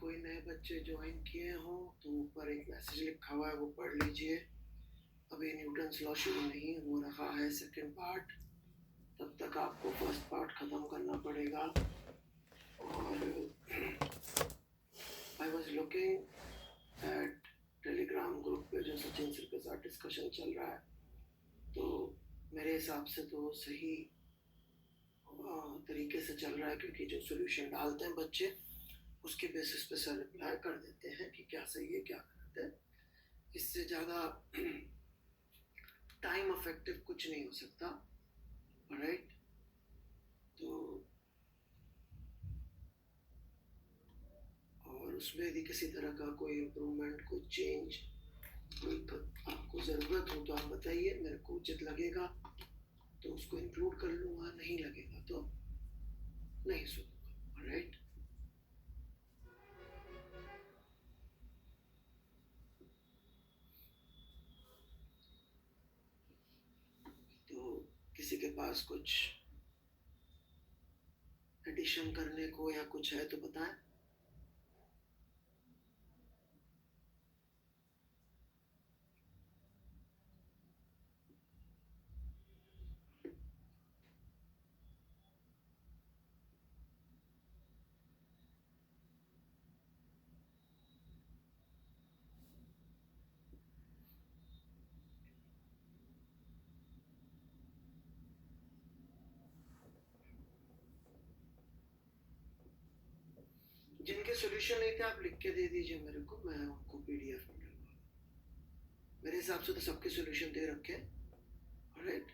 कोई नए बच्चे ज्वाइन किए हों तो ऊपर एक मैसेज लिखा हुआ है, वो पढ़ लीजिए। अभी न्यूटन्स लॉ शुरू नहीं हो रहा है सेकंड पार्ट, तब तक आपको फर्स्ट पार्ट ख़त्म करना पड़ेगा। और I was looking at Telegram group पे जो सचिन सर के साथ डिस्कशन चल रहा है, तो मेरे हिसाब से तो सही तरीके से चल रहा है, क्योंकि जो सोल्यूशन डालते हैं बच्चे उसके बेसिस पे सर रिप्लाई कर देते हैं कि क्या सही है क्या गलत है। इससे ज़्यादा टाइम इफेक्टिव कुछ नहीं हो सकता, राइट? तो और उसमें यदि किसी तरह का कोई इम्प्रूवमेंट, कोई चेंज, कोई आपको ज़रूरत हो तो आप बताइए, मेरे को उचित लगेगा तो उसको इंक्लूड कर लूँगा, नहीं लगेगा तो नहीं सुनूंगा, राइट? तो किसी के पास कुछ एडिशन करने को या कुछ है तो बताएं। जिनके सोल्यूशन नहीं थे आप लिख के दे दीजिए मेरे को, मैं उनको पीडीएफ में डलवा। मेरे हिसाब से तो सबके सोल्यूशन दे रखे हैं, राइट?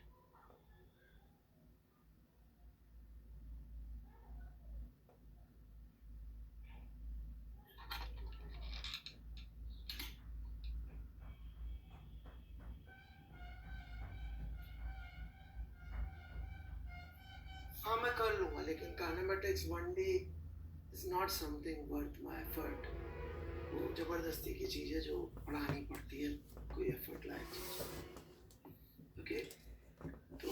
हाँ मैं कर लूँगा, लेकिन kinematics 1D is not something worth my effort. वो ज़बरदस्ती की चीज़ है जो पढ़ानी पड़ती है, कोई एफर्ट लायक चीज़। ओके, तो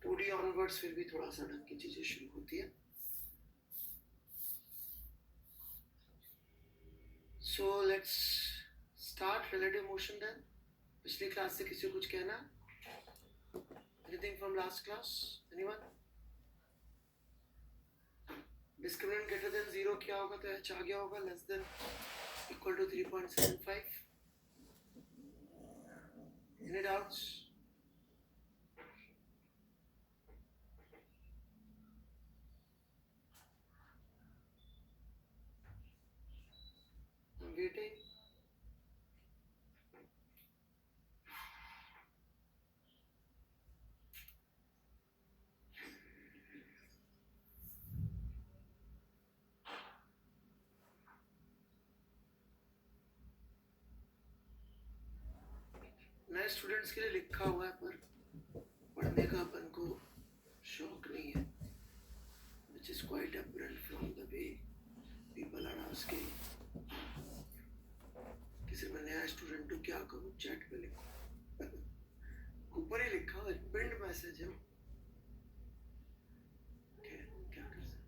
2D ऑनवर्ड्स फिर भी थोड़ा सा ढंग की चीज़ें शुरू होती है। So let's start relative motion then. पिछली क्लास से किसी को कुछ कहना? Anything from last class? Anyone? Discriminant greater than 0 क्या होगा तो h आ गया होगा, less than equal to 3.75. Any doubts? I'm waiting. नए स्टूडेंट्स के लिए लिखा हुआ है, पर पढ़ने का अपन को शौक नहीं है, which is quite apparent from the way people are asking. किसी में नया स्टूडेंट हो क्या करूँ? चैट पे लिखो। ऊपर ही लिखा हुआ है, पिंड मैसेज है। क्या कर सकते,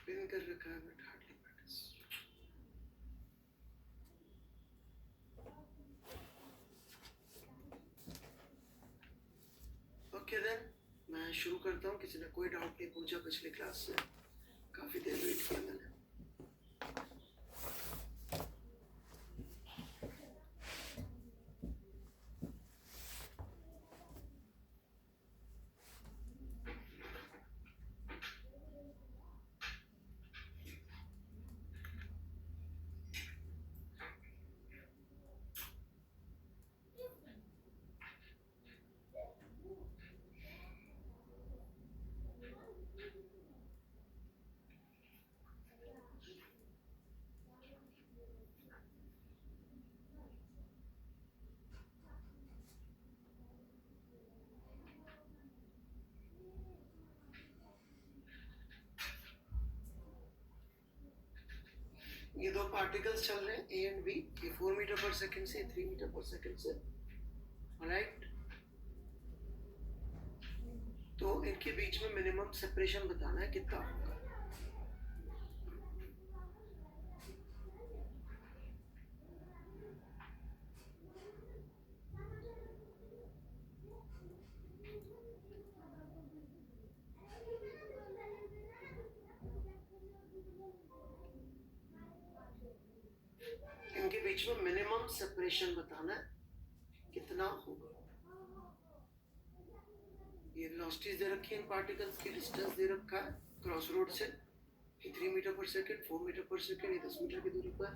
पिन कर रखा है, but hardly matters. Okay then, मैं शुरू करता हूँ। किसी ने कोई डाउट नहीं पूछा पिछली क्लास से, काफ़ी देर वेट किया मैंने। ये दो पार्टिकल्स चल रहे हैं ए एंड बी, ये 4 मीटर पर सेकंड से 3 मीटर पर सेकंड से, राइट? तो इनके बीच में मिनिमम सेपरेशन बताना है कितना होगा। इनके बीच में मिनिमम सेपरेशन बताना है कितना होगा। ये वेलोसिटीज दे रखी है, इन पार्टिकल्स की डिस्टेंस दे रखा है क्रॉस रोड से, 3 मीटर पर सेकेंड, 4 मीटर पर सेकेंड, ये 10 मीटर की दूरी पर,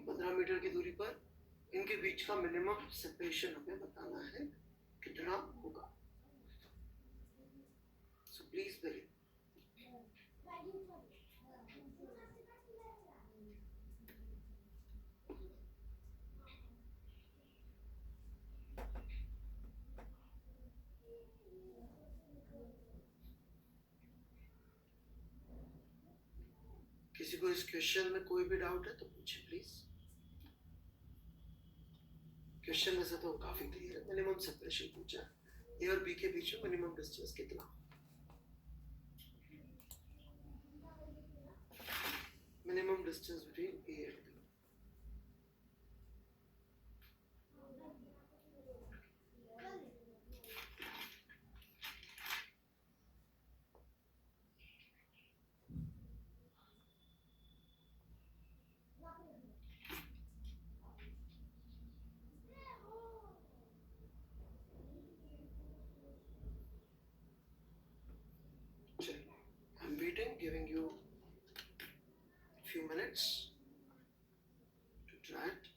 15 मीटर की दूरी पर। इनके बीच का मिनिमम सेपरेशन हमें बताना है कितना होगा। सो प्लीज वेरी किसी को इस क्वेश्चन में कोई भी डाउट है तो पूछे प्लीज। क्वेश्चन वैसे तो काफी क्लियर है, मिनिमम सेपरेशन पूछा, ए और बी के बीच में मिनिमम डिस्टेंस कितना, minimum distance between A and B. I'm waiting, giving you a few minutes to try it.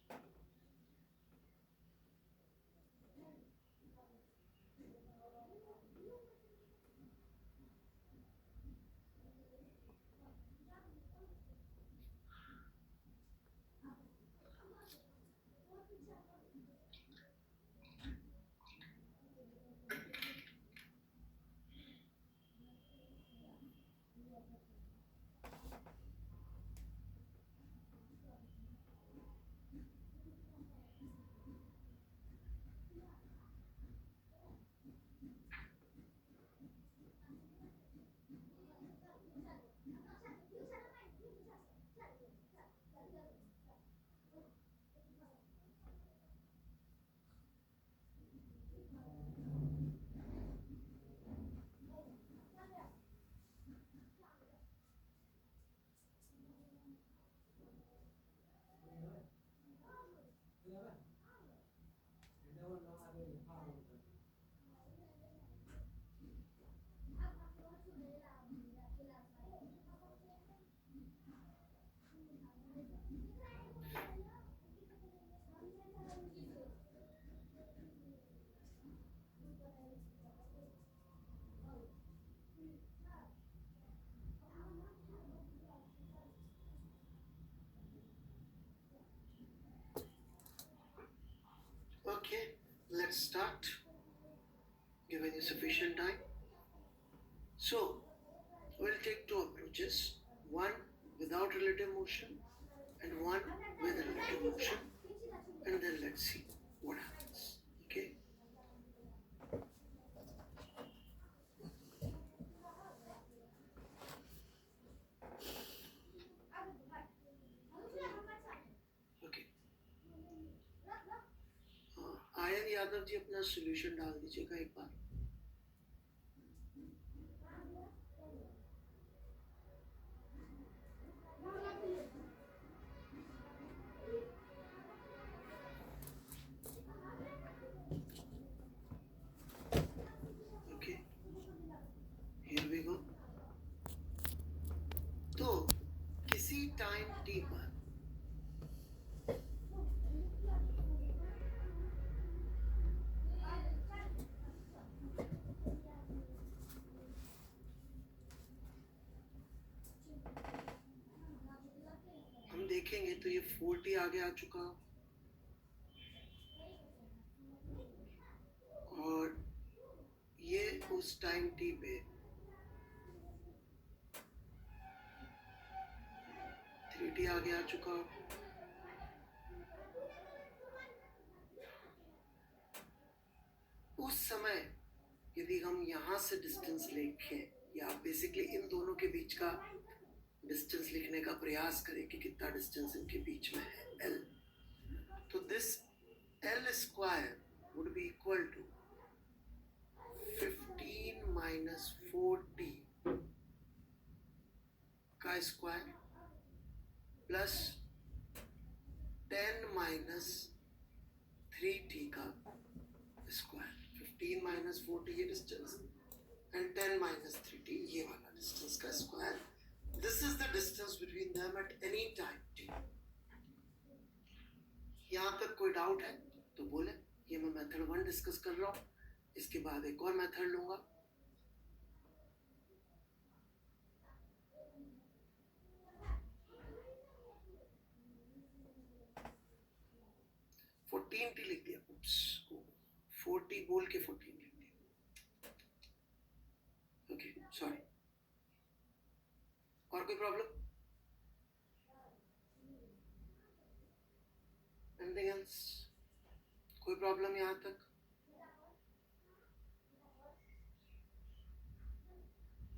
Okay, let's start. Given you sufficient time. So, we'll take two approaches, one without relative motion and one with relative motion, and then let's see what happens. Okay? Okay. Ayan Yadav ji अपना solution डाल दीजिएगा एक बार। Okay, here we go. तो किसी time t पर हम देखेंगे तो ये 40 आगे आ चुका और ये उस टाइम t पे 3t आगे आ चुका। उस समय यदि यदि हम यहाँ से डिस्टेंस लिखें या बेसिकली इन दोनों के बीच का डिस्टेंस लिखने का प्रयास करें कि कितना डिस्टेंस इनके बीच में है, L, तो this L square would be equal to 15 minus 4t का स्क्वायर प्लस 10 minus 3t का स्क्वायर. 15 minus 4t ये डिस्टेंस and 10 minus 3t ये वाला डिस्टेंस का square. This is the distance between them at any time t. यहाँ तक कोई doubt है तो बोले. ये मैं मेथड 1 डिस्कस कर रहा हूँ, इसके बाद एक और मेथड लूंगा. टी लिख दिया. उप्स, 40 बोल के 14 लिख दिया. Okay, sorry. और कोई प्रॉब्लम? Anything else? कोई प्रॉब्लम यहाँ तक?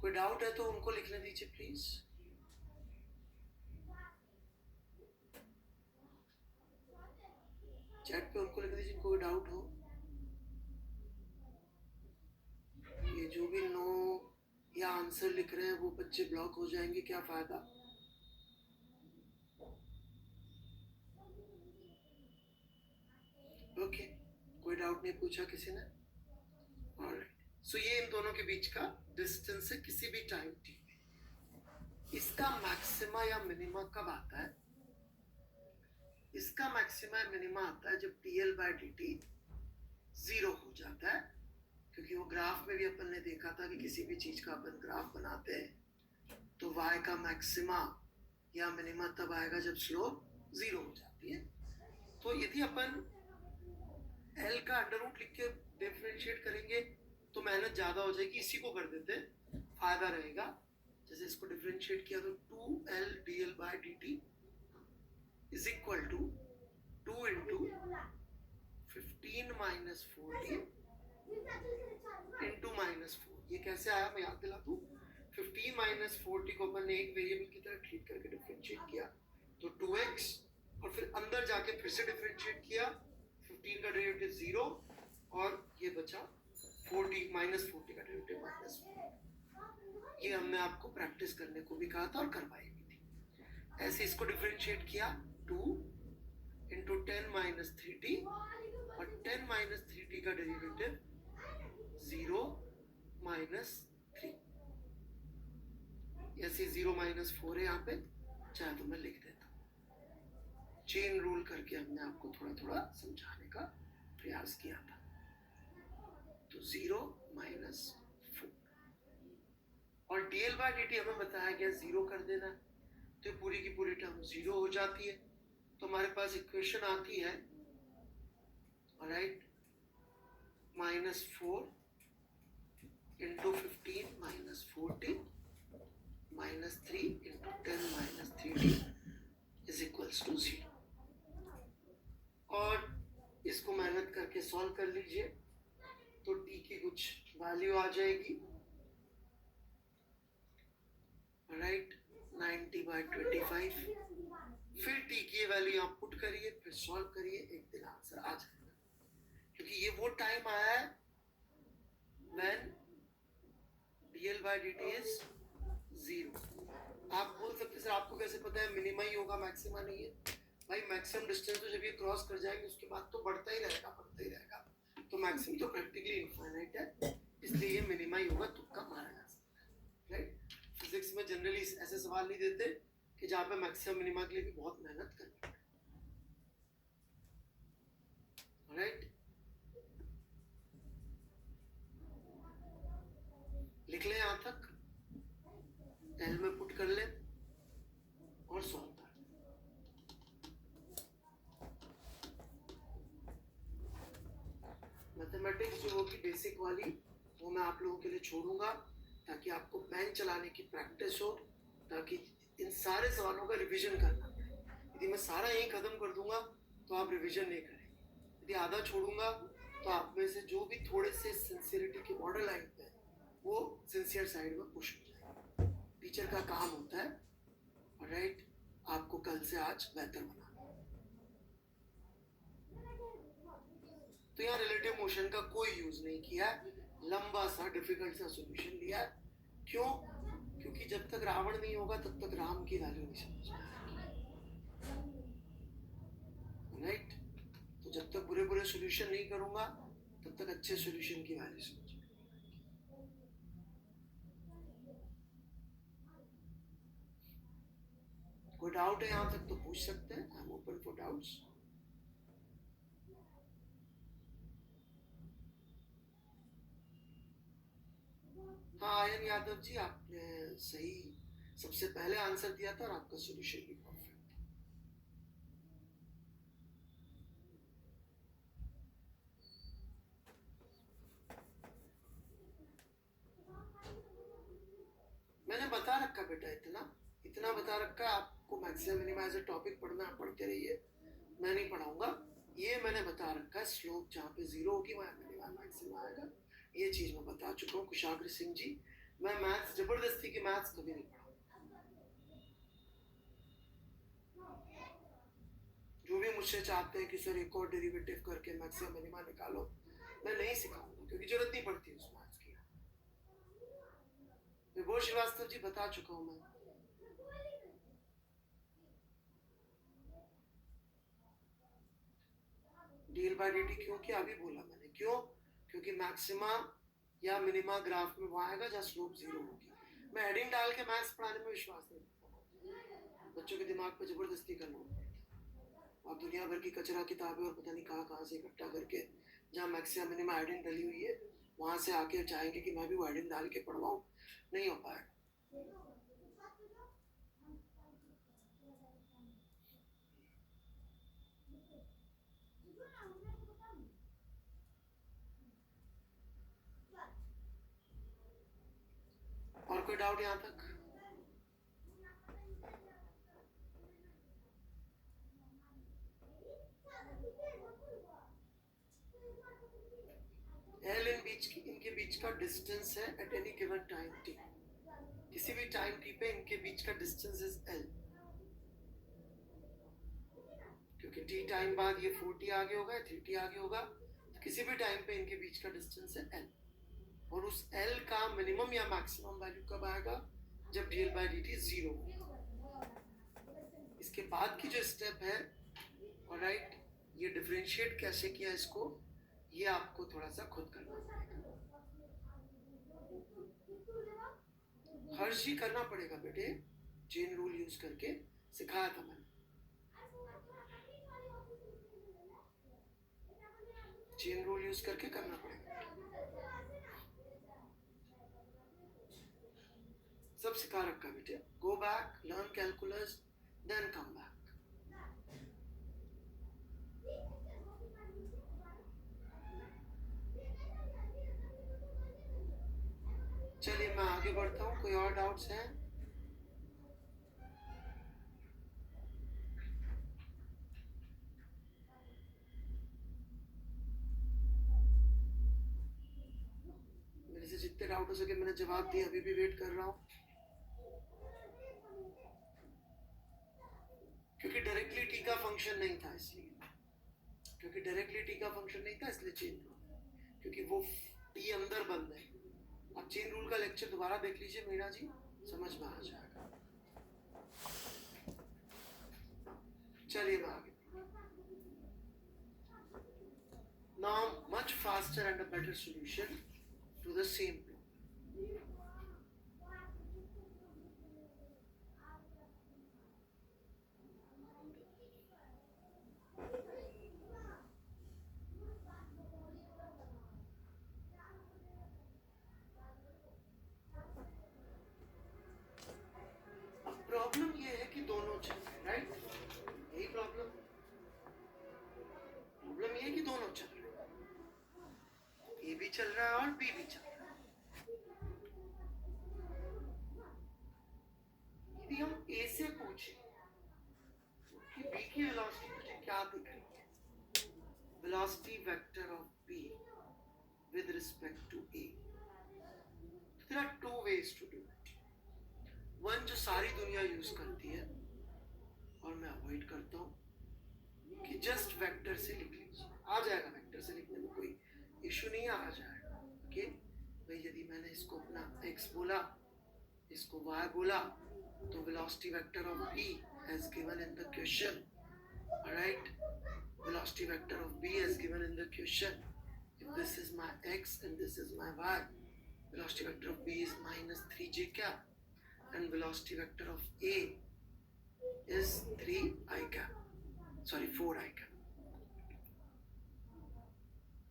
कोई डाउट है तो उनको लिखने दीजिए प्लीज. चैट पे उनको लिख दीजिए कोई डाउट हो. ये जो भी नो या आंसर लिख रहे हैं वो बच्चे ब्लॉक हो जाएंगे, क्या फायदा. ओके, कोई डाउट नहीं पूछा किसी ने. ऑलराइट, सो ये इन दोनों के बीच का डिस्टेंस है किसी भी टाइम t में. इसका मैक्सिमा या मिनिमा कब आता है? इसका मैक्सिमा या मिनिमा आता है जब dl/dt 0 हो जाता है. क्योंकि वो ग्राफ में भी अपन ने देखा था कि किसी भी चीज का अपन ग्राफ बनाते हैं तो y का मैक्सिमा या मिनिमा तब आएगा जब स्लोप 0 हो जाती है. तो यदि अपन L का अंडर रूट लिख के डिफरेंशिएट करेंगे तो मेहनत ज्यादा हो जाएगी. इसी को कर देते, फायदा रहेगा. जैसे इसको डिफरेंशिएट किया तो 2L dl/dt is equal to 2 into 15 minus 40 into minus 4. ये कैसे आया मैं याद दिला दूं. 15 minus 40 को अपन ने एक वेरिएबल की तरह ट्रीट करके डिफरेंशिएट किया तो 2x, और फिर अंदर जाके फिर से डिफरेंशिएट किया. 15 का डेरिवेटिव 0 और ये बचा 40 minus 40 का डेरिवेटिव -4. ये हमने आपको प्रैक्टिस करने को भी कहा था और करवाई भी थी. ऐसे इसको डिफरेंशिएट किया 2 into 10 minus 3t और 10 minus 3t का डेरिवेटिव 0 minus 3. ऐसे 0 minus 4 है यहाँ पे, चाहे तो मैं लिख देता हूँ. चेन रूल करके हमने आपको थोड़ा थोड़ा समझाने का प्रयास किया था. तो 0 minus 4 और dl/dt हमें बताया गया 0 कर देना है. तो पूरी की पूरी टर्म 0 हो जाती है. तो हमारे पास इक्वेशन आती है, right, -4 into 15 minus 40 minus 3 into 10 minus 3t is equals to 0. और इसको मेहनत करके सॉल्व कर लीजिए तो t की कुछ वैल्यू आ जाएगी, राइट, 90/25. फिर t की वैल्यू आप पुट करिए, फिर सॉल्व करिए, एक दिन आंसर आ जाएगा. क्योंकि ये वो टाइम आया है when dl/dt is 0. आप बोल सकते सर आपको कैसे पता है मिनिमा ही होगा मैक्सिमा नहीं है? भाई मैक्सिमम डिस्टेंस तो जब ये क्रॉस कर जाएंगे उसके बाद तो बढ़ता ही रहेगा, बढ़ता ही रहेगा. तो मैक्सिमम तो प्रैक्टिकली इनफाइनाइट है, इसलिए ये मिनिमा ही होगा. तुक्का मारा जा सकता है, राइट. फिजिक्स में जनरली ऐसे सवाल नहीं देते कि जहाँ पे मैक्सिमम मिनिमा के लिए भी बहुत मेहनत करनी पड़े, राइट. लिख ले यहाँ तक, एल में पुट कर ले और सॉल्व कर. मैथमेटिक्स जो होगी बेसिक वाली वो मैं आप लोगों के लिए छोड़ूंगा ताकि आपको पेन चलाने की प्रैक्टिस हो, ताकि इन सारे सवालों का रिवीजन करना पड़े. यदि मैं सारा यही खत्म कर दूंगा तो आप रिवीजन नहीं करेंगे. यदि आधा छोड़ूंगा तो आप में से जो भी थोड़े से सिंसियरिटी के बॉर्डर लाइन पे वो सिंसियर साइड में पुश हो जाए। टीचर का काम होता है राइट आपको कल से आज बेहतर बनाना। तो यहाँ रिलेटिव मोशन का कोई यूज नहीं किया, लंबा सा डिफिकल्ट सा सॉल्यूशन लिया। क्यों? क्योंकि जब तक रावण नहीं होगा तब तक राम की वैल्यू नहीं समझ में आएगी राइट। तो जब तक बुरे बुरे सॉल्यूशन नहीं करूंगा तब तक अच्छे सॉल्यूशन की वैल्यू समझ में। कोई डाउट है यहां तक तो पूछ सकते हैं, I am open for doubts. हाँ आयन यादव जी आपने सही सबसे पहले आंसर दिया था और आपका सॉल्यूशन भी परफेक्ट। मैंने बता रखा बेटा, इतना इतना बता रखा, आपको maximum minima as a topic पढ़ना पढ़ते रहिए, मैं नहीं पढ़ाऊंगा। ये मैंने बता रखा है, स्लोप जहाँ पे जीरो होगी वहाँ मिनिमा मैक्सिमम आएगा, ये चीज मैं बता चुका हूँ कुशाग्र सिंह जी। मैं मैथ्स जबरदस्ती की मैथ्स कभी नहीं पढ़ाऊंगा। जो भी मुझसे चाहते हैं कि सर एक और डेरिवेटिव करके मैक्सिमम मिनिमा निकालो, मैं नहीं सिखाऊंगा क्योंकि जरूरत नहीं पड़ती उस मैथ्स की। विभोर श्रीवास्तव जी बता चुका हूँ मैं। डीएल बाय dt क्यों किया अभी बोला मैंने, क्यों? क्योंकि मैक्सिमा या मिनिमा ग्राफ में वहां आएगा जहाँ स्लोप जीरो होगी। मैं हेडिंग डाल के मैथ्स पढ़ाने में विश्वास नहीं रखता, बच्चों के दिमाग पे जबरदस्ती करना पड़ता। आप दुनिया भर की कचरा किताबें और पता नहीं कहाँ से इकट्ठा करके जहाँ मैक्सिमा मिनिमा हेडिंग डली हुई है वहां से आके चाहेंगे कि मैं भी वो हेडिंग डाल के पढ़वाऊँ, नहीं हो पाएगा। और कोई डाउट यहाँ तक? एल इनके बीच का डिस्टेंस है at any given time T, किसी भी टाइम टी पे इनके बीच का डिस्टेंस इज एल, क्योंकि टी टाइम बाद ये 4t आगे होगा 3t आगे होगा, तो किसी भी टाइम पे इनके बीच का डिस्टेंस है एल। और उस एल का मिनिमम या मैक्सिमम वैल्यू कब आएगा? जब डीएल बाय dt जीरो होगा। इसके बाद की जो स्टेप है ऑलराइट, ये डिफरेंशिएट कैसे किया इसको, ये आपको थोड़ा सा खुद करना पड़ेगा, हर्ष ही करना पड़ेगा बेटे, चेन रूल यूज करके सिखाया था मैंने, चेन रूल यूज करके करना पड़ेगा। सब सिखा रखा बेटे, go back learn calculus then come back. चलिए मैं आगे बढ़ता हूँ, कोई और डाउट्स हैं? मेरे से जितने डाउट हो सके मैंने जवाब दिया, अभी भी वेट कर रहा हूँ, क्योंकि डायरेक्टली टी का फंक्शन नहीं था इसलिए, क्योंकि डायरेक्टली टी का फंक्शन नहीं था इसलिए चेन रूल, क्योंकि वो टी अंदर बंद है। आप चेन रूल का लेक्चर दोबारा देख लीजिए मीना जी, समझ में आ जाएगा। चलिए मैं आगे। Now much faster and a better solution to the same problem. Problem ये है कि दोनों चल रहे हैं राइट, यही प्रॉब्लम ये है कि दोनों चल रहे हैं, ए भी चल रहा है और बी भी चल रहा है। यदि हम ए से पूछे कि बी की वेलोसिटी मुझे क्या दिख रही है, velocity vector of B with respect to A. There are two ways to do it. One जो सारी दुनिया यूज करती है और मैं अवॉइड करता हूँ कि जस्ट वेक्टर से लिख लीजिए, आ जाएगा वेक्टर से लिखने में कोई इशू नहीं, आ जाएगा। ओके भाई, यदि मैंने इसको अपना x बोला, इसको y बोला, तो velocity vector of B as given in the question, alright, velocity vector of B as given in the question, if this is my x and this is my y, velocity vector of B is minus 3j cap and velocity vector of A is 3i cap, sorry 4i cap,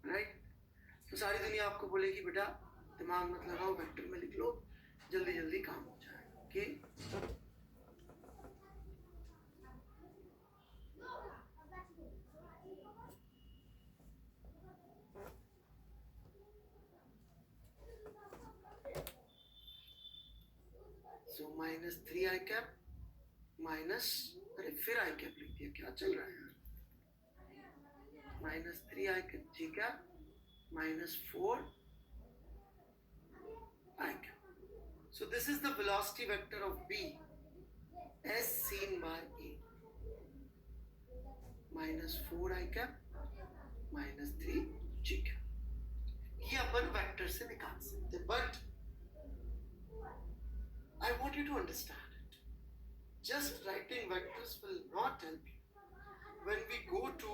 right? तो सारी दुनिया आपको बोलेगी बेटा दिमाग मत लगाओ, vector में लिख लो, जल्दी जल्दी काम हो जाएगा। Okay so minus 3i cap minus, अरे फिर आई कैप लिख दिया, क्या चल रहा है यार, minus 3i ji cap minus 4i cap. So this is the velocity vector of B as seen by A. Minus 4i cap minus 3g cap. ये अपन वेक्टर से निकाल सकते, but I want you to understand it. Just writing vectors will not help you. When we go to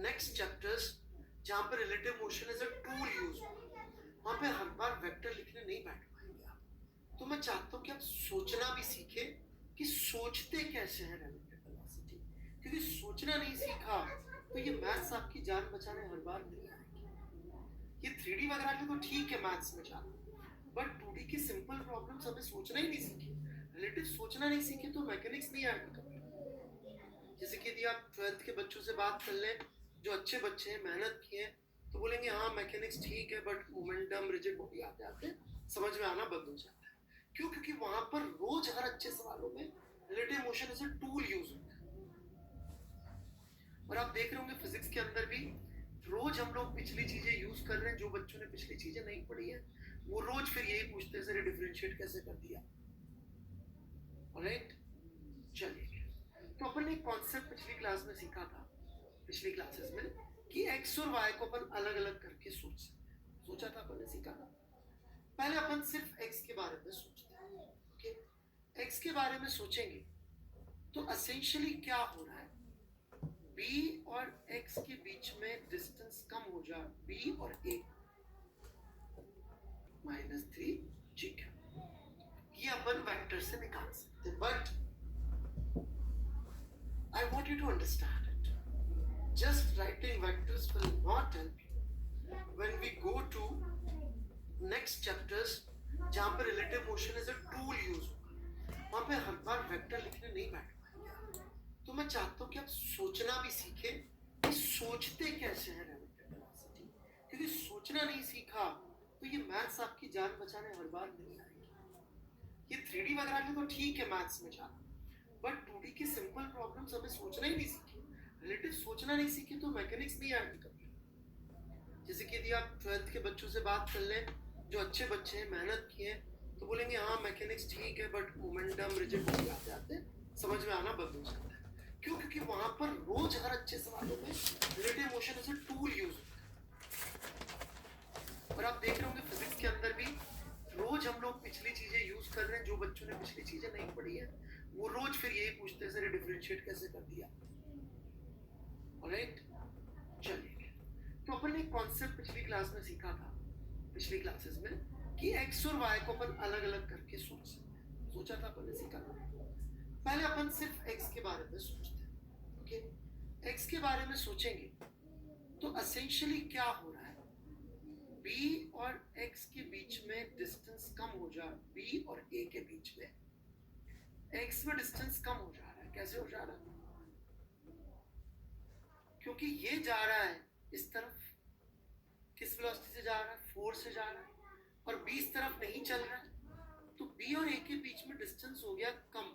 next chapters जहाँ पर relative motion as a tool use हो, वहाँ पे हर बार vector लिखने नहीं बैठ पाएंगे आप। तो मैं चाहता हूँ कि आप सोचना भी सीखें कि सोचते कैसे हैं रिलेटिव वेलोसिटी, क्योंकि सोचना नहीं सीखा तो ये मैथ्स आपकी जान बचाने हर बार नहीं आएगी। ये 3D वगैरह के तो ठीक है मैथ्स में जाना, बट 2D की सिंपल प्रॉब्लम्स हमें सोचना ही नहीं सीखे, रिलेटिव सोचना नहीं सीखे तो मैकेनिक्स नहीं आएगा कभी। जैसे कि यदि आप 12th के बच्चों से बात कर लें जो अच्छे बच्चे हैं, मेहनत किए हैं, तो बोलेंगे हाँ मैकेनिक्स ठीक है, बट मोमेंटम रिजिड बॉडी आते आते समझ में आना बंद हो जाता है। क्यों? क्योंकि वहां पर रोज हर अच्छे सवालों में relative motion as a tool use होता है। और आप देख रहे होंगे फिजिक्स के अंदर भी रोज हम लोग पिछली चीजें यूज कर रहे हैं, जो बच्चों ने पिछली चीजें नहीं पढ़ी है वो रोज फिर यही पूछते हैं सर डिफरेंशिएट कैसे कर दिया। ऑलराइट, चलिए, तो अपन ने एक कॉन्सेप्ट पिछली क्लास में सीखा था, पिछली क्लासेस में, कि x और y को अपन अलग अलग करके सोच सकते हैं। सोचा था अपन ने, सीखा था। पहले अपन सिर्फ x के बारे में सोचते हैं। ओके, x के बारे में सोचेंगे तो एसेंशियली क्या हो रहा है, b और x के बीच में डिस्टेंस कम हो जाए, b और a माइनस 3g का, ये अपन वेक्टर से निकाल सकते हैं। But I want you to understand it. Just writing vectors will not help you. When we go to next chapters जहाँ पर relative motion as a tool use होगा, वहाँ पे हर बार वेक्टर लिखने नहीं बैठ पाएंगे आप। तो मैं चाहता हूँ कि आप सोचना भी सीखें कि सोचते कैसे हैं relative velocity, क्योंकि सोचना नहीं सीखा तो ये मैथ्स आपकी जान बचाने हर बार नहीं आएगी। ये 3D वगैरह के तो ठीक है मैथ्स में जाना, बट 2D की सिंपल प्रॉब्लम्स हमें सोचना ही नहीं सीखे, रिलेटिव सोचना नहीं सीखे तो मैकेनिक्स नहीं आएगी कभी। जैसे कि यदि आप 12th के बच्चों से बात कर लें जो अच्छे बच्चे हैं, मेहनत किए हैं, तो बोलेंगे हाँ मैकेनिक्स ठीक है, बट मोमेंटम रिजिड बॉडी आते आते समझ में आना बंद हो जाता है। क्यों? क्योंकि वहां पर रोज हर अच्छे सवालों में relative motion as a tool use होता है। और आप देख रहे होंगे फिजिक्स के अंदर भी रोज हम लोग पिछली चीजें यूज कर रहे हैं, जो बच्चों ने पिछली चीजें नहीं पढ़ी है वो रोज फिर यही पूछते हैं सर डिफरेंशिएट कैसे कर दिया। ऑलराइट, चलिए, तो अपन ने एक कॉन्सेप्ट पिछली क्लास में सीखा था, पिछली क्लासेस में, कि x और y को अपन अलग अलग करके सोच सकते हैं। सोचा था अपन ने, सीखा था। पहले अपन सिर्फ x के बारे में सोचते हैं। ओके, x के बारे में सोचेंगे तो एसेंशियली क्या हो रहा है, b और x के बीच में डिस्टेंस कम हो जाए, b और a के बीच में x में डिस्टेंस कम हो जा रहा है। कैसे हो जा रहा है? क्योंकि ये जा रहा है इस तरफ, किस वेलोसिटी से जा रहा है, 4 से जा रहा है, और b इस तरफ नहीं चल रहा है, तो b और a के बीच में डिस्टेंस हो गया कम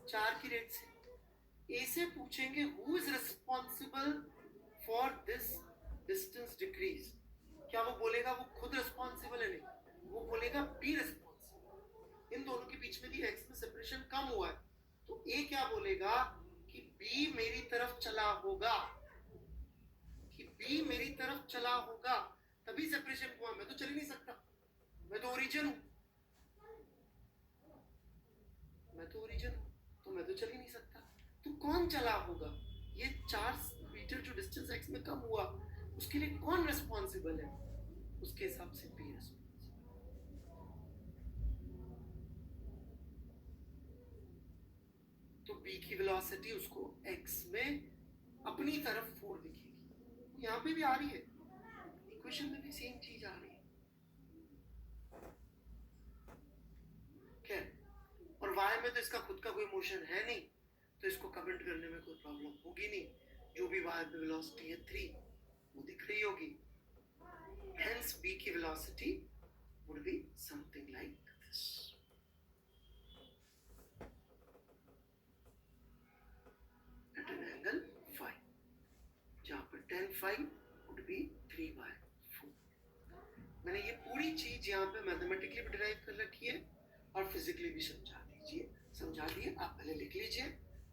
4 की रेट से। a से पूछेंगे who is responsible for this distance decrease. क्या वो बोलेगा वो खुद रिस्पॉन्सिबल है? नहीं, वो बोलेगा बी रिस्पॉन्सिबल। इन दोनों के बीच में भी एक्स में सेपरेशन कम हुआ है, तो ए क्या बोलेगा कि बी मेरी तरफ चला होगा, कि बी मेरी तरफ चला होगा, तभी सेपरेशन हुआ। मैं तो चल ही नहीं सकता, मैं तो ओरिजिन हूं, मैं तो ओरिजिन हूं, तो मैं तो चल ही नहीं सकता। तो कौन चला होगा? ये 4 मीटर जो डिस्टेंस एक्स में कम हुआ, उसके लिए कौन रिस्पॉन्सिबल है? उसके हिसाब से बी रिस्पॉन्सिबल। तो बी की वेलोसिटी उसको एक्स में अपनी तरफ 4 दिखेगी। यहां पे भी आ रही है, इक्वेशन में भी सेम चीज आ रही है। और वाई में तो इसका खुद का कोई मोशन है नहीं, तो इसको कमेंट करने में कोई प्रॉब्लम होगी नहीं। जो भी वाई पे वेलोसिटी है 3, वो दिख रही होगी। Hence b की velocity would be something like this. At an angle phi, जहाँ पर tan phi would be 3/4. मैंने ये पूरी चीज यहाँ पे मैथमेटिकली भी डिराइव कर रखी है और फिजिकली भी समझा दिए। आप पहले लिख लीजिए,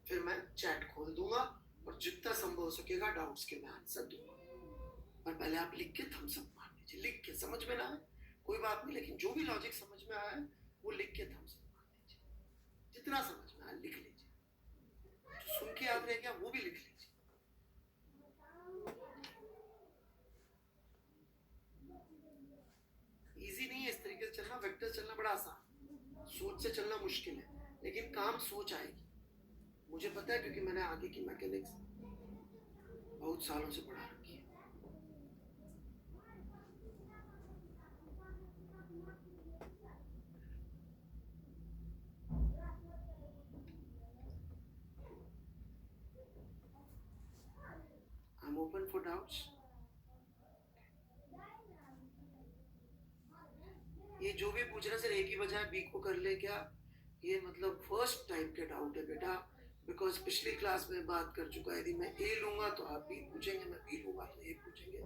फिर मैं चैट खोल दूंगा और जितना संभव हो सकेगा डाउट्स के मैं आंसर दूंगा। और पहले आप लिख के थम्स अप मार दीजिए। लिख के समझ में ना आए कोई बात नहीं, लेकिन जो भी लॉजिक समझ में आया है वो लिख के थम्स अप मार दीजिए। जितना समझ में आया लिख लीजिए, जो सुन के याद रह गया वो भी लिख लीजिए। इजी नहीं है इस तरीके से चलना। वेक्टर चलना बड़ा आसान, सोच से चलना मुश्किल है, लेकिन काम सोच आएगी। मुझे पता है, क्योंकि मैंने आगे की मैकेनिक्स बहुत सालों से पढ़ा रखी है। I'm open for doubts. ये जो भी पूछ रहे सर ए की बजाय बी को कर ले क्या, ये मतलब फर्स्ट टाइप के डाउट है बेटा, बिकॉज पिछली क्लास में बात कर चुका है। यदि मैं ए लूंगा तो आप बी पूछेंगे, मैं बी लूंगा तो ए पूछेंगे।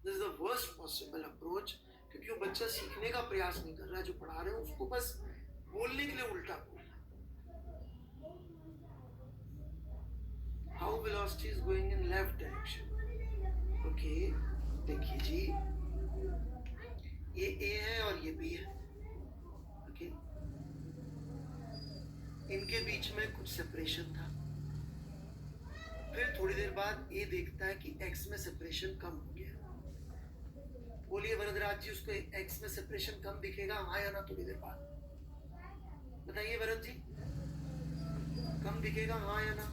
This is the worst possible approach, क्योंकि वो बच्चा सीखने का प्रयास नहीं कर रहा है। जो पढ़ा रहे हैं उसको बस बोलने के लिए उल्टा बोलना। How velocity is going in left direction. Okay, देखिए जी, ये ए है और ये बी है। ओके, इनके बीच में कुछ सेपरेशन था। फिर थोड़ी देर बाद ये देखता है कि एक्स में सेपरेशन कम हो गया। बोलिए वरदराज जी, उसको एक्स में सेपरेशन कम दिखेगा हाँ या ना? थोड़ी देर बाद बताइए वरद जी, कम दिखेगा हाँ या ना?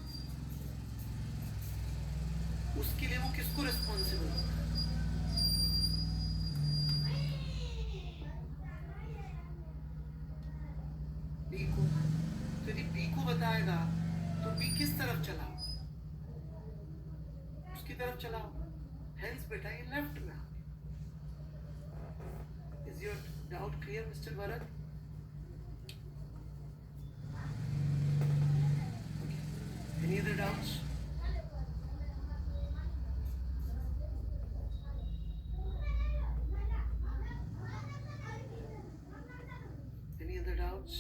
उसके लिए वो किसको रिस्पॉन्सिबल होता है? बी को। तो यदि बी को बताएगा तो बी किस तरफ चला? उसकी तरफ चला होगा। हेंस बेटा ये लेफ्ट में आ गया। Is your doubt clear mister Bharat? Any other doubts? Any other doubts?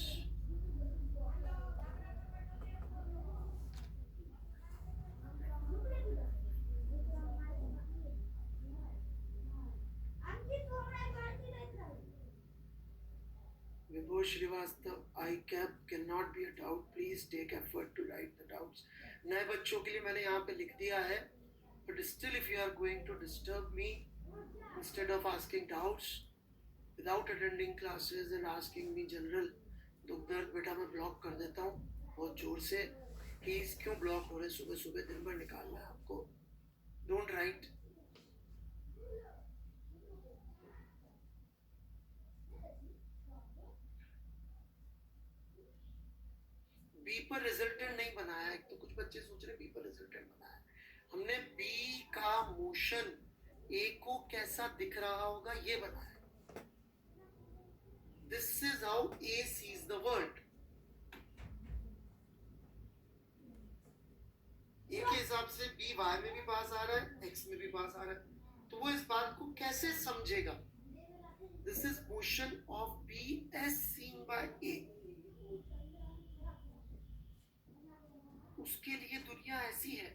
Vibhor Srivastav, ICAP cannot be a doubt. Please take effort to write the doubts. नए बच्चों के लिए मैंने यहाँ पे लिख दिया है, but still if you are going to disturb me instead of asking doubts without attending classes and asking me general दुख दर्द, बेटा मैं ब्लॉक कर देता हूँ बहुत जोर से। प्लीज क्यों ब्लॉक हो रहे? सुबह सुबह दिन भर निकालना है आपको। Don't write. बी पर रिजल्टेंट नहीं बनाया। एक तो कुछ बच्चे सोच रहे बी पर रिजल्टेंट बनाया। हमने बी का मोशन ए को कैसा दिख रहा होगा ये बनाया। This is how A sees the world. A के हिसाब से बी वाई में भी पास आ रहा है, एक्स में भी पास आ रहा है, तो वो इस बात को कैसे समझेगा? This is motion of B as seen by A. उसके लिए दुनिया ऐसी है,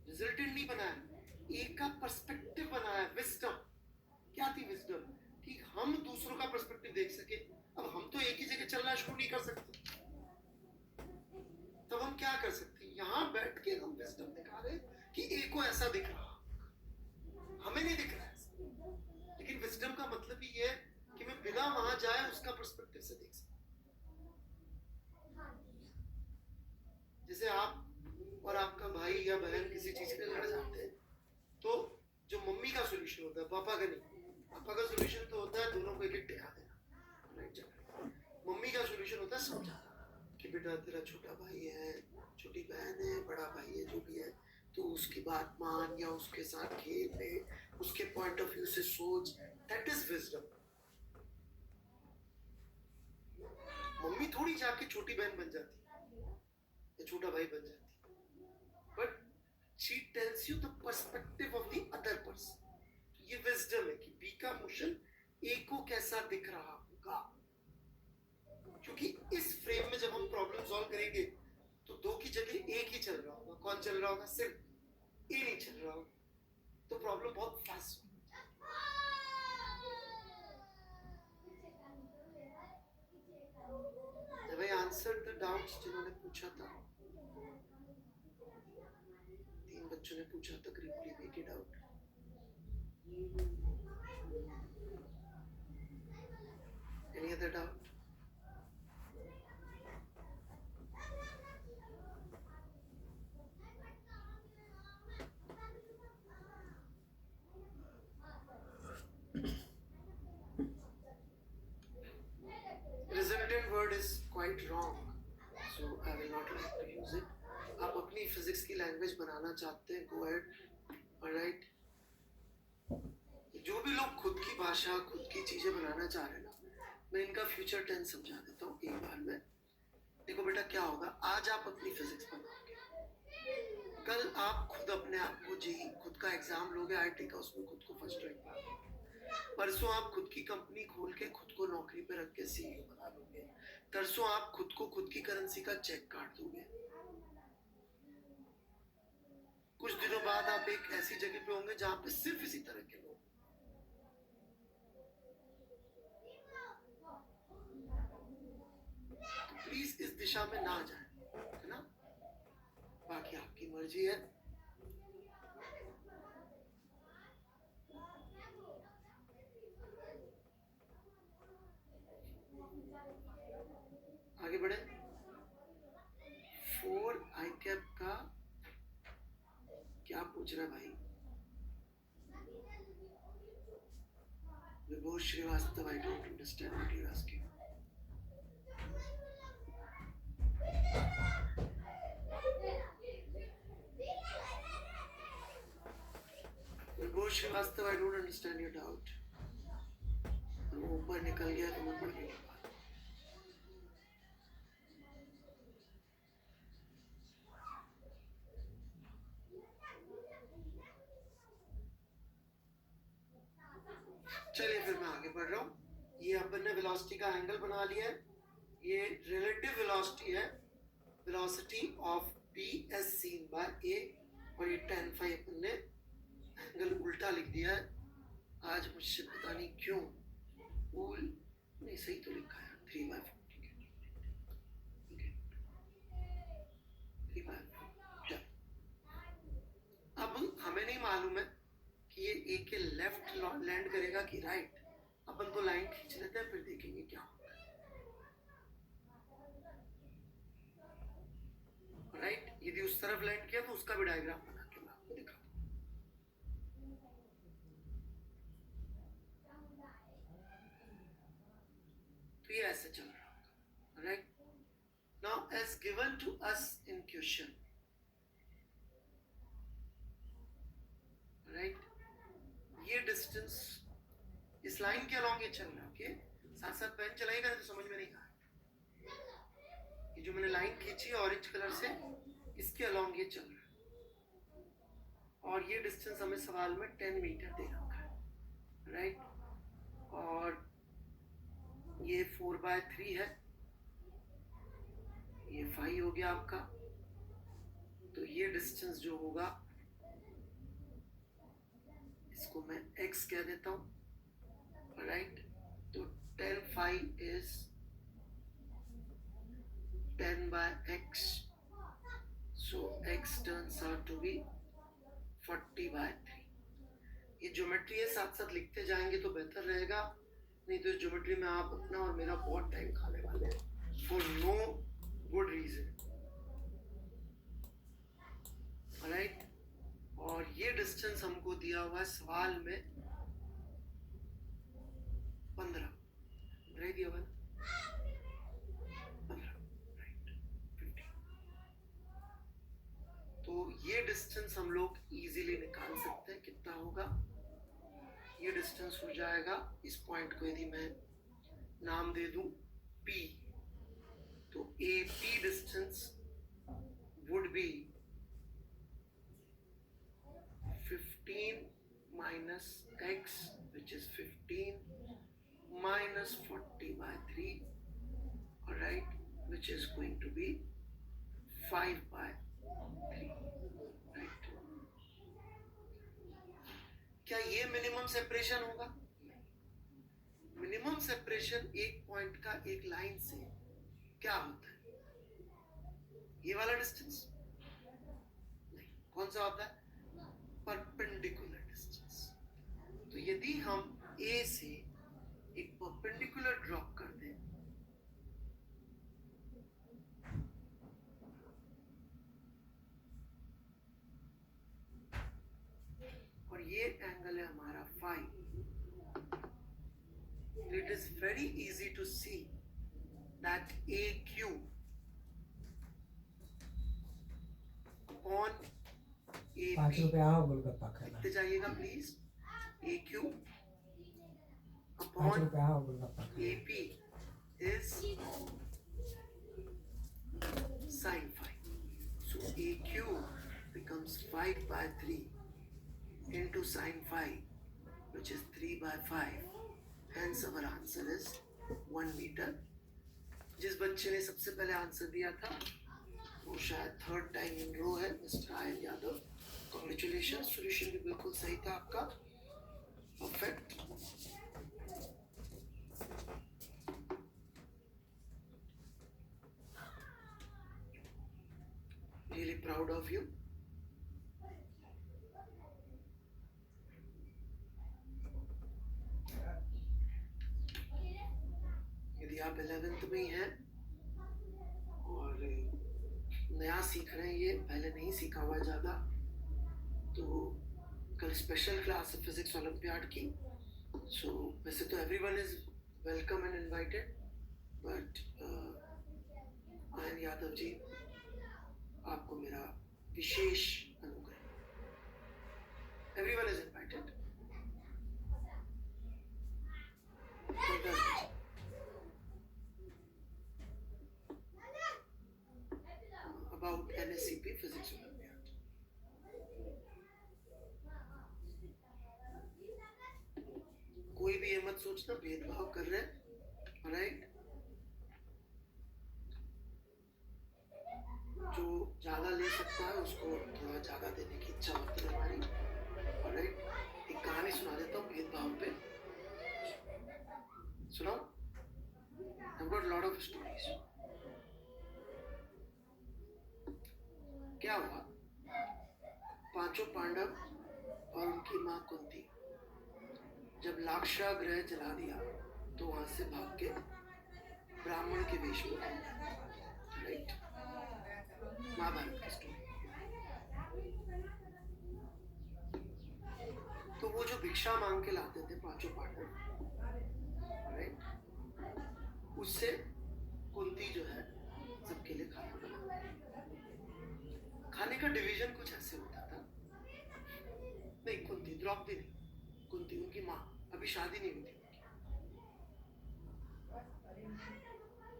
रिजल्टेंट नहीं बनाया, एक का पर्सपेक्टिव बनाया, विजडम। क्या थी विजडम? कि हम दूसरों का पर्सपेक्टिव देख सके। अब हम तो एक ही जगह चलना शुरू नहीं कर सकते, तब हम क्या कर सकते हैं? यहां बैठ के हम विजडम दिखा रहे हैं कि एक को ऐसा दिख रहा, हमें नहीं दिख रहा है, लेकिन विजडम का मतलब ही है कि मैं बिना वहां जाए उसका पर्सपेक्टिव से देख सकता। जैसे आप और आपका भाई या बहन किसी चीज के लिए लड़ जाते हैं, तो जो मम्मी का सोल्यूशन होता है, पापा का नहीं। पापा का सोल्यूशन तो होता है दोनों को एक एक टिका देना, मम्मी का सोल्यूशन होता है समझाना कि बेटा तेरा छोटा भाई है, छोटी बहन है, बड़ा भाई है, जो भी है, तो उसकी बात मान या उसके साथ खेल ले, उसके पॉइंट ऑफ व्यू से सोच। That is wisdom. मम्मी थोड़ी जाके छोटी बहन बन जाती या छोटा भाई बन जाती, but she tells you the perspective of the other person. ये विजडम है कि बी का मोशन ए को कैसा दिख रहा होगा, क्योंकि इस फ्रेम में जब हम प्रॉब्लम सॉल्व करेंगे तो दो की जगह एक ही चल रहा होगा। कौन चल रहा होगा? सिर्फ ए नहीं चल रहा होगा, तो प्रॉब्लम बहुत फास्ट। जब आई आंसर द डाउट्स जिन्होंने पूछा था, 3 बच्चों ने पूछा था करीब एक ही doubt. Any other doubt? Resultant word is quite wrong, so I will not like to use it. आप अपनी फिजिक्स की लैंग्वेज बनाना चाहते हैं, go ahead, alright? जो भी लोग खुद की भाषा, खुद की चीजें बनाना चाह रहे हैं ना, मैं इनका फ्यूचर टेंस समझा देता हूँ एक बार में। देखो बेटा क्या होगा, आज आप अपनी फिजिक्स बनाओगे, कल आप खुद अपने आप को खुद का एग्जाम लोगे आईटी का, उसमें खुद को फर्स्ट रैंक पाओगे। परसों आप खुद की कंपनी खोल के खुद को नौकरी पे रख के सीईओ बना लोगे। तरसों आप खुद को खुद की करेंसी का चेक काट दोगे। कुछ दिनों बाद आप एक ऐसी जगह पे होंगे जहां पे सिर्फ इसी तरह के लोग। तो प्लीज इस दिशा में ना जाए, है ना? बाकी आपकी मर्जी है। आगे बढ़े। 4 आई कैप का क्या पूछ रहा है भाई? Vibhush Shrivastava, I don't understand what you are asking. Vibhush Shrivastava, I don't understand your doubt. वो ऊपर निकल गया तो मैं पढ़ नहीं पा। चलिए फिर मैं आगे बढ़ रहा हूँ। ये अपन ने वेलोसिटी का एंगल बना लिया है, ये रिलेटिव वेलोसिटी है, velocity of B as seen by A, और ये tan phi अपन ने एंगल उल्टा लिख दिया है। आज मुझसे पता नहीं क्यों नहीं, सही तो लिखा है 3/4। अब हमें नहीं मालूम है कि ये ए के लेफ्ट लैंड करेगा कि राइट। अपन तो लाइन खींच लेते हैं, फिर देखेंगे क्या होता है। राइट, यदि उस तरफ लैंड किया तो उसका भी डायग्राम बना के मैं आपको दिखा दूं। तो ये ऐसे चल रहा होगा। Right, now as given to us in question, right, ये डिस्टेंस इस लाइन के अलॉन्ग ये चल रहा है। ओके, साथ साथ पेन चलाएगा तो समझ में नहीं आ रहा। ये जो मैंने लाइन खींची ऑरेंज कलर से, इसके अलोंग ये चल रहा है, और ये डिस्टेंस हमें सवाल में 10 मीटर दे रखा है, राइट। और ये 4/3 है, ये 5 हो गया आपका। तो ये डिस्टेंस जो होगा इसको मैं x कह देता हूँ, राइट। तो 10/5 is 10/x, so x turns out to be 40/3। ये ज्योमेट्री है, साथ साथ लिखते जाएंगे तो बेहतर रहेगा, नहीं तो इस ज्योमेट्री में आप अपना और मेरा बहुत टाइम खाने वाले हैं for no good reason, right. और ये डिस्टेंस हमको दिया हुआ है सवाल में 15 दिया हुआ है, 15, राइट, 15। तो ये डिस्टेंस हम लोग इजीली निकाल सकते हैं, कितना होगा। ये डिस्टेंस हो जाएगा, इस पॉइंट को यदि मैं नाम दे दूं P, तो AP distance would be 15 minus x, which is 15 minus 40/3, alright, which is going to be 5/3, right। क्या ये मिनिमम सेपरेशन होगा? मिनिमम सेपरेशन एक पॉइंट का एक लाइन से क्या होता है? ये वाला डिस्टेंस नहीं, कौन सा होता है? Perpendicular distance. तो यदि हम A से एक परपेंडिकुलर ड्रॉप कर दें, और ये एंगल है हमारा 5, it is very easy to see that AQ upon AP, 5 रुपया आओ गोलगप्पा खाना, लिखते जाइएगा प्लीज, AQ 5 upon रुपया आओ गोलगप्पा खाना। AP is sin 5. So AQ becomes 5/3 into sin 5, which is 3/5. Hence our answer is 1 meter. जिस बच्चे ने सबसे पहले आंसर दिया था वो शायद थर्ड टाइम इन रो है, mister ion Yadav, congratulation. Solution भी बिल्कुल सही था आपका, perfect. Really proud of you. यदि आप 11th में ही हैं और नया सीख रहे हैं, ये पहले नहीं सीखा हुआ ज़्यादा, तो कल स्पेशल क्लास है फिजिक्स ओलंपियाड की। सो वैसे तो everyone is welcome and invited, but Ayan Yadav ji, आपको मेरा विशेष अनुग्रह। Everyone is invited. About NSCP physics olympiad. कोई भी ये मत सोचना भेदभाव कर रहे हैं, राइट। जो ज्यादा ले सकता है उसको थोड़ा ज्यादा देने की इच्छा होती है हमारी, राइट। एक कहानी सुना देता हूँ भेदभाव पे, सुनो। I've got a lot of stories. क्या हुआ, पांचों पांडव और उनकी माँ कुंती जब लाक्षागृह जला दिया तो वहां से भाग के ब्राह्मण के वेश में, राइट। महाभारत की स्टोरी। तो वो जो भिक्षा मांग के लाते थे पांचों पांडव, राइट, उससे कुंती जो है सबके लिए खाना बना। खाने का डिवीजन कुछ ऐसे होता था, नहीं कुंती, द्रौपदी नहीं, कुंती उनकी माँ, अभी शादी नहीं हुई थी उनकी,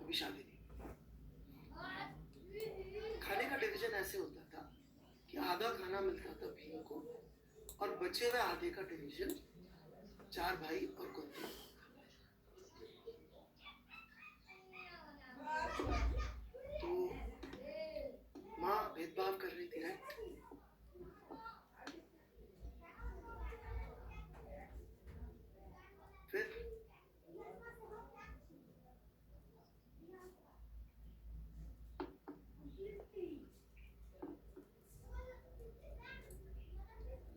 अभी शादी नहीं हुई। कि आधा खाना मिलता था भीम को और बचे हुए आधे का डिवीजन 4 भाई और कुंती। तो माँ भेदभाव कर रही थी, राइट? फिर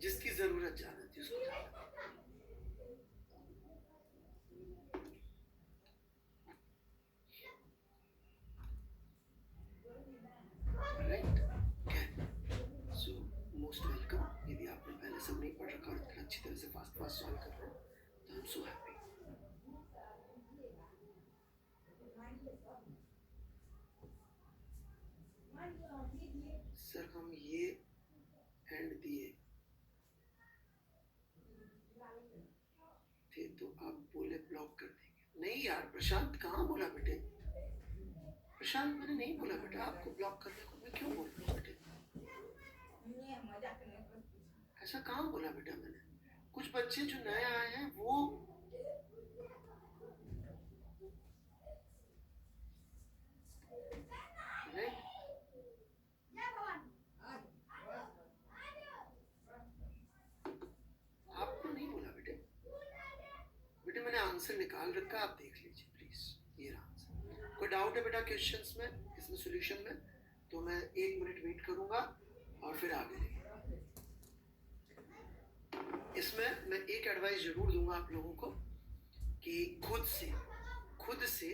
जिसकी जरूरत ज्यादा थी उसको ज्यादा, राइट? So most welcome. यदि आपने पहले सब नहीं पढ़ रखा और इतना अच्छी तरह से फास्ट फास्ट सॉल्व कर रहे हो तो I am so happy. Sir हम ये एंड दिए थे तो आप बोले ब्लॉक कर देंगे। नहीं यार प्रशांत, कहाँ बोला बेटे? प्रशांत मैंने नहीं बोला बेटा आपको ब्लॉक करने को। मैं क्यों बोल रहा हूँ बेटे? ऐसा कहाँ बोला बेटा मैंने? कुछ बच्चे जो नए आए हैं वो राइट, आपको नहीं बोला बेटे। बेटे मैंने आंसर निकाल रखा, आप देख लीजिए प्लीज। ये रहा आंसर। कोई डाउट है बेटा क्वेश्चंस में, इसमें सॉल्यूशन में? तो मैं 1 मिनट वेट करूंगा और फिर आगे देंगे। इसमें मैं एक एडवाइस जरूर दूंगा आप लोगों को कि खुद से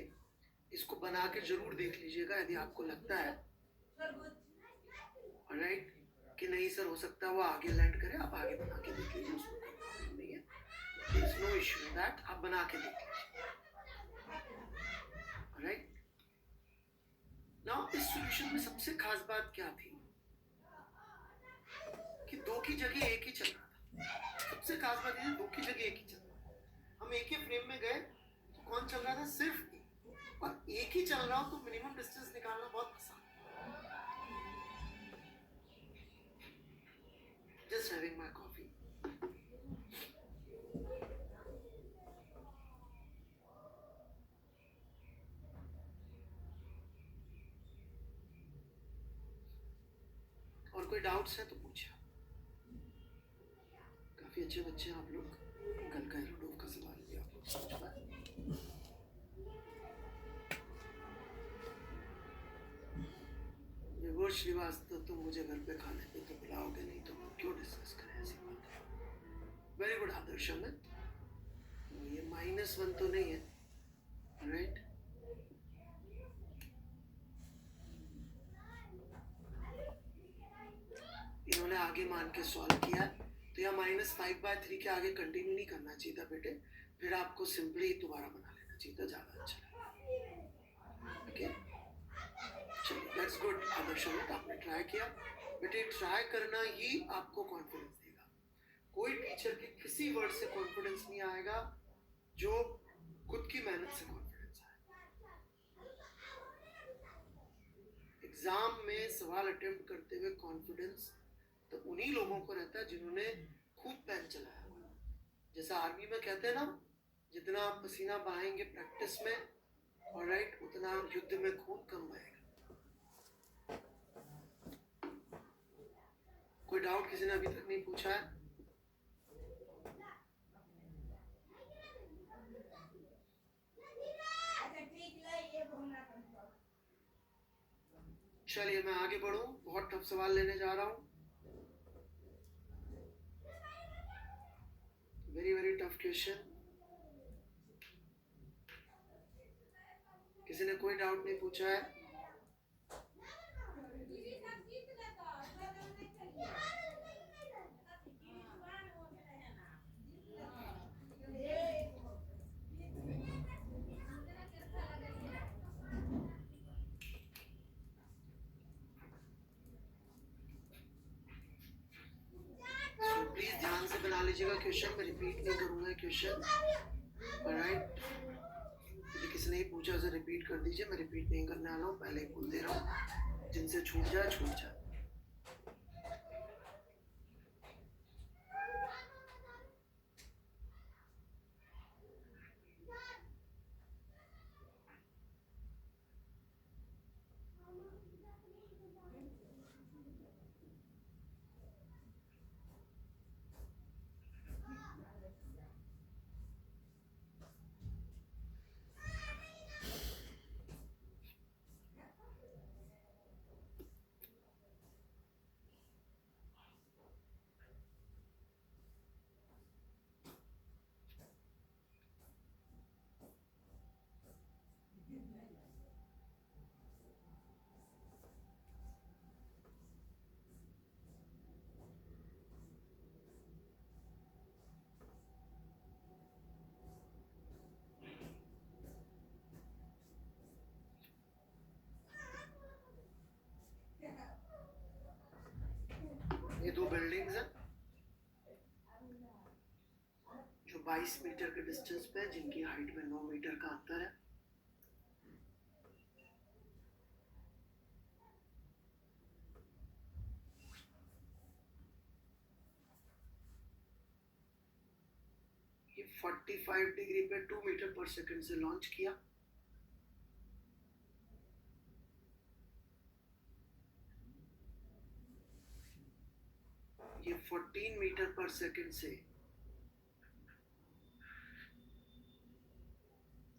इसको बना के जरूर देख लीजिएगा। यदि आपको लगता है राइट कि नहीं सर हो सकता है वो आगे लैंड करे, आप आगे बना के देख लीजिए, उसमें कोई प्रॉब्लम नहीं है। There is no issue in that, आप बना के देख लीजिए, राइट? नाउ इस सॉल्यूशन में सबसे खास बात क्या थी कि 2 की जगह 1 ही चल रहा था। सबसे खास बात ये 2 की जगह 1 ही चल रहा था। हम एक ही फ्रेम में गए तो कौन चल रहा था? सिर्फ एक। और एक ही चल रहा हो तो मिनिमम डिस्टेंस निकालना बहुत आसान। Just having my coffee. और कोई डाउट्स है तो पूछिए। काफी अच्छे बच्चे हैं आप लोग। कल का एरोडोव का सवाल भी आप लोग समझ पाए। विभोर श्रीवास्तव, तुम मुझे घर पे खाने पे तो बुलाओगे नहीं तो हम क्यों डिस्कस करें ऐसी बात है। वेरी गुड आदर्श अमित। ये -1 तो नहीं है, राइट? इन्होंने आगे मान के सॉल्व किया तो यह -5/3 के आगे कंटिन्यू नहीं करना चाहिए था बेटे, फिर आपको सिंपली दोबारा बना लेना चाहिए था, ज्यादा अच्छा लगेगा। ओके चलिए, दैट्स गुड आदर्श अमित, आपने ट्राई किया। बेटे ट्राई करना ही आपको कॉन्फिडेंस देगा। कोई टीचर के किसी वर्ड से कॉन्फिडेंस नहीं आएगा जो खुद की मेहनत से कॉन्फिडेंस आए। एग्जाम में सवाल अटेम्प्ट करते हुए कॉन्फिडेंस तो उन्हीं लोगों को रहता है जिन्होंने खूब पेन चलाया हुआ। जैसा आर्मी में कहते हैं ना, जितना आप पसीना बहाएंगे प्रैक्टिस में और राइट उतना युद्ध में खून कम बहेगा। कोई डाउट किसी ने अभी तक नहीं पूछा है? चलिए मैं आगे बढ़ूं, बहुत टफ सवाल लेने जा रहा हूं। Very very tough question. किसी ने कोई डाउट नहीं पूछा है? प्लीज ध्यान से बना लीजिएगा क्वेश्चन, मैं रिपीट नहीं करूंगा क्वेश्चन, राइट? यदि किसी ने पूछा उसे रिपीट कर दीजिए, मैं रिपीट नहीं करने वाला हूँ, पहले ही बोल दे रहा हूँ। जिनसे छूट जाए छूट जाए। ये दो बिल्डिंग्स हैं जो 22 मीटर के डिस्टेंस पे है, जिनकी हाइट में 9 मीटर का अंतर है। ये 45 डिग्री पे 2 मीटर पर सेकंड से लॉन्च किया। ये 14 मीटर पर सेकंड से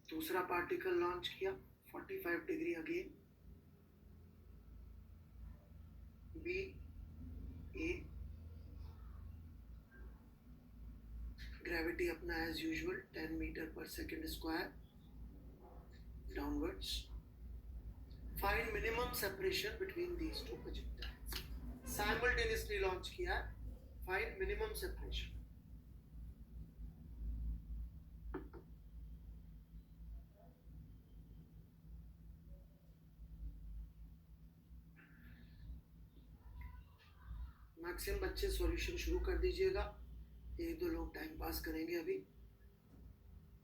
दूसरा पार्टिकल लॉन्च किया 45 degree again. B A gravity अपना as usual 10 meter per second square downwards. Find minimum separation between these two projectiles. Simultaneously launch किया है। Find minimum separation. मैक्सिमम बच्चे solution शुरू कर दीजिएगा। एक दो लोग टाइम पास करेंगे अभी,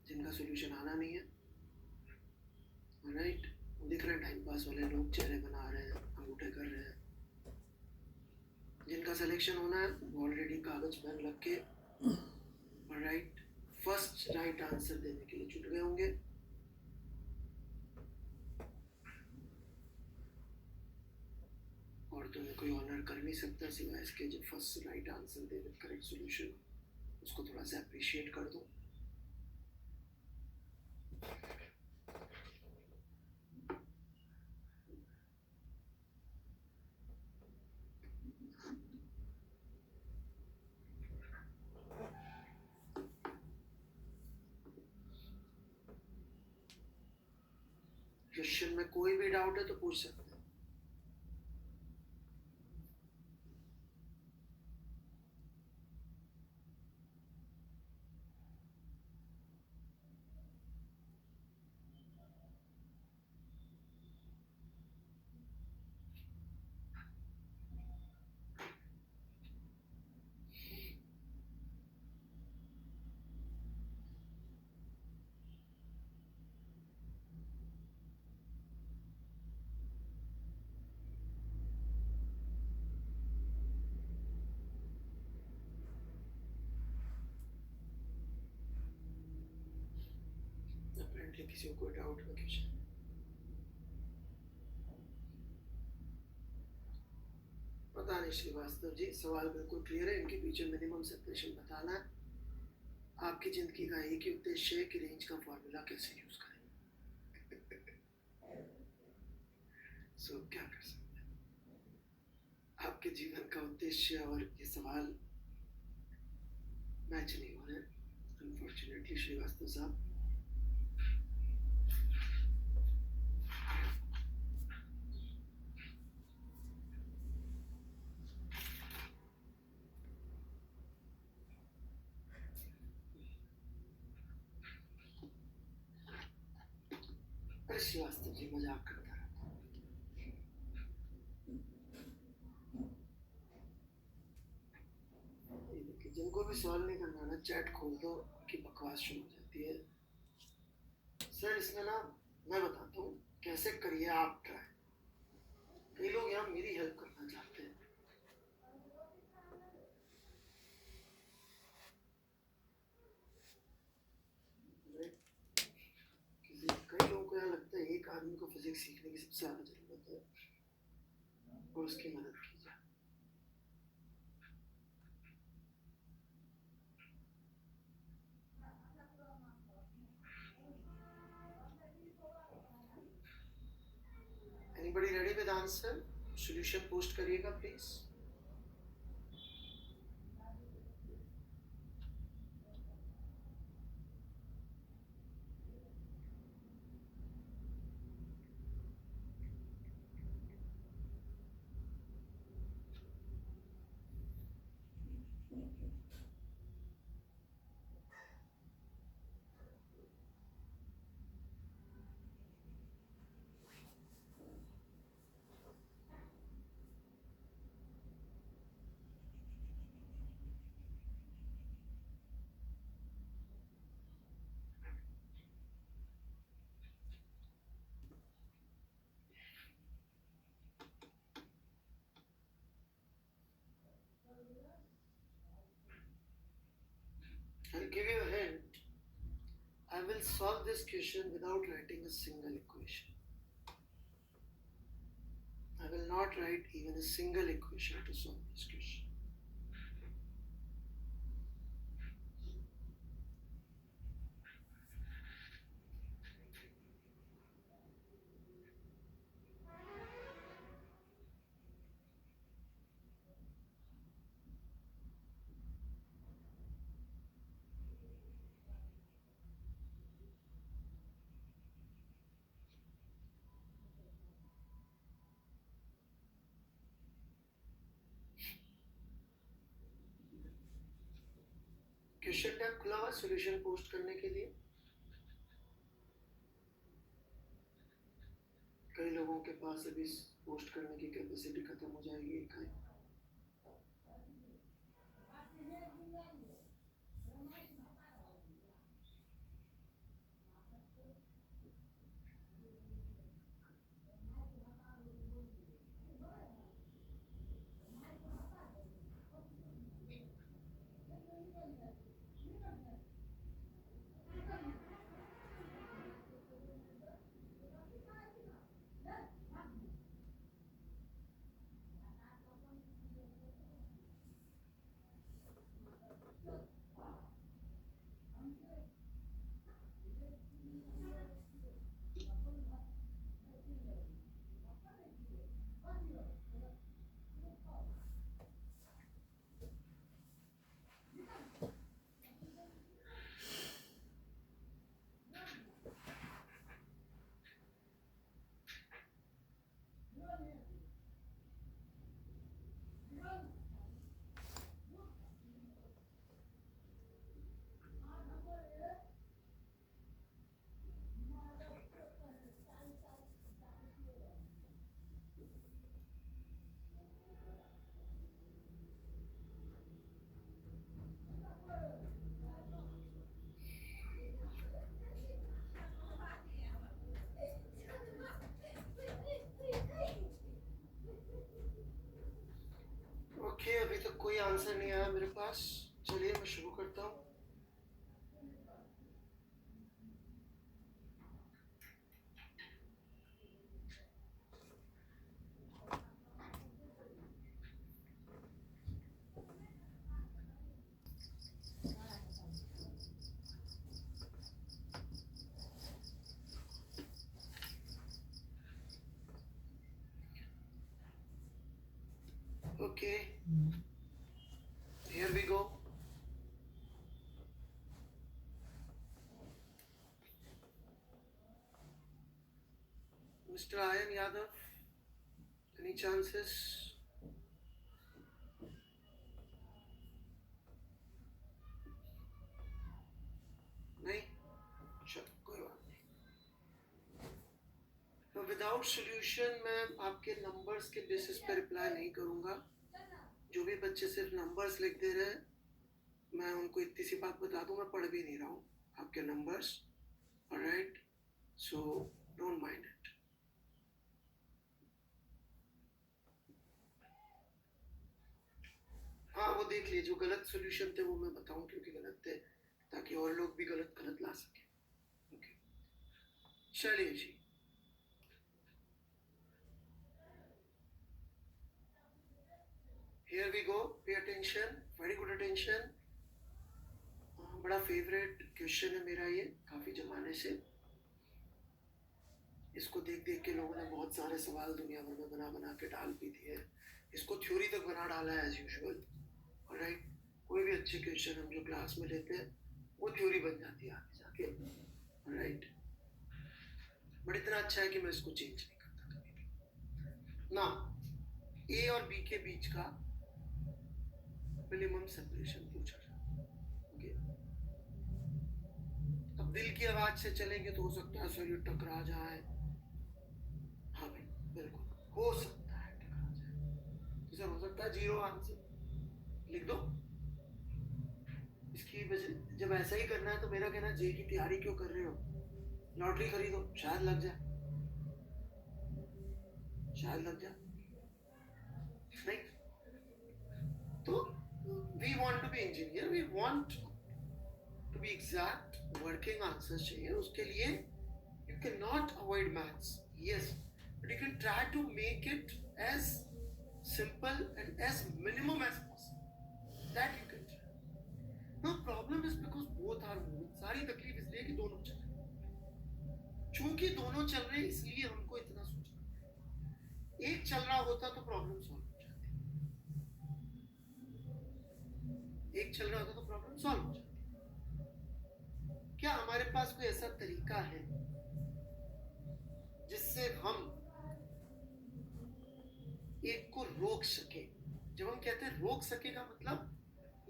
जिनका सॉल्यूशन आना नहीं है। राइट, दिख रहे हैं टाइम पास वाले लोग, चेहरे बना रहे हैं, अंगूठे कर रहे हैं। जिनका सिलेक्शन होना है वो ऑलरेडी कागज पेन रख के राइट फर्स्ट राइट आंसर देने के लिए जुट गए होंगे। और तुम्हें कोई ऑनर कर नहीं सकता सिवाय इसके जो first right answer they with correct solution, उसको थोड़ा सा अप्रिशिएट कर दो। क्वेश्चन में कोई भी डाउट है तो पूछ सकते हैं। अपेरेंटली किसी को कोई डाउट में क्वेश्चन। पता नहीं श्रीवास्तव जी, सवाल बिल्कुल क्लियर है। इनके पीछे मिनिमम सेपरेशन बताना है। आपकी जिंदगी का एक ही उद्देश्य है कि रेंज का फॉर्मूला कैसे यूज करें। सो क्या कर सकते हैं। आपके जीवन का उद्देश्य और ये सवाल मैच नहीं हो रहे अनफॉर्चुनेटली श्रीवास्तव साहब। अरे श्रीवास्तव जी मजाक करता रहता हूँ। जिनको भी सॉल्व नहीं करना ना, चैट खोल दो कि बकवास शुरू हो जाती है। सर इसमें ना मैं बताता हूँ कैसे करिए आप ट्राई। कई लोग यहाँ मेरी हेल्प करना चाहते हैं। कई लोगों को यहाँ लगता है एक आदमी को फिजिक्स सीखने की सबसे ज्यादा जरूरत है और उसकी मदद की जाए। Anybody ready with answer? Solution post करिएगा please. solve this question without writing a single equation. I will not write even a single equation to solve this question. Question tab खुला हुआ सॉल्यूशन पोस्ट करने के लिए. कई लोगों के पास अभी पोस्ट करने की कैपेसिटी खत्म हो जाएगी. ओके, अभी तक कोई आंसर नहीं आया मेरे पास. चलिए मैं शुरू करता हूँ. Okay, here we go. Mr. Ayan Yadav, any chances? नहीं? चलो, कोई बात नहीं. तो विदाउट सॉल्यूशन मैं आपके नंबर्स के बेसिस पे रिप्लाई नहीं करूँगा. जो भी बच्चे सिर्फ नंबर्स लिख दे रहे हैं, मैं उनको इतनी सी बात बता दूँ, मैं पढ़ भी नहीं रहा हूँ आपके numbers. Alright, so don't mind it. हाँ, वो देख लीजिए. जो गलत सॉल्यूशन थे वो मैं बताऊँ क्योंकि गलत थे, ताकि और लोग भी गलत ला सके. ओके, चलिए जी. Here we go. Pay attention. Very good attention. बड़ा फेवरेट क्वेश्चन है मेरा ये, काफी जमाने से. इसको देख देख के लोगों ने बहुत सारे सवाल दुनिया भर में बना बना के डाल भी दिए. इसको थ्योरी तक बना डाला है एज यूजुअल. ऑलराइट, कोई भी अच्छे क्वेश्चन हम जो क्लास में लेते हैं वो थ्योरी बन जाती है आगे जाके. ऑलराइट, बट इतना अच्छा है कि मैं इसको चेंज नहीं करता कभी भी ना. ए और बी के बीच का मिनिमम सेपरेशन पूछा जाता है. ओके, अब दिल की आवाज से चलेंगे तो हो सकता है सर ये टकरा जाए. हाँ भाई, बिल्कुल हो सकता है टकरा जाए. सर हो सकता है जीरो आंसर लिख दो. इसकी वजह, जब ऐसा ही करना है तो मेरा कहना, जे की तैयारी क्यों कर रहे हो? लॉटरी खरीदो, शायद लग जाए. शायद लग जाए. नहीं तो we want to be engineer, we want to be exact working answer चाहिए, उसके लिए you can not avoid maths, yes, but you can try to make it as simple and as minimum as possible. That you can try. Now problem is because both are moving. सारी तकलीफ इसलिए कि दोनों चल रहे हैं। चूंकि दोनों चल रहे हैं इसलिए हमको इतना सोचना है। एक चल रहा होता तो प्रॉब्लम सॉल्व हो जाती, एक चल रहा होता तो प्रॉब्लम सॉल्व हो जाती। क्या हमारे पास कोई ऐसा तरीका है जिससे हम एक को रोक सके? जब हम कहते हैं रोक सके का मतलब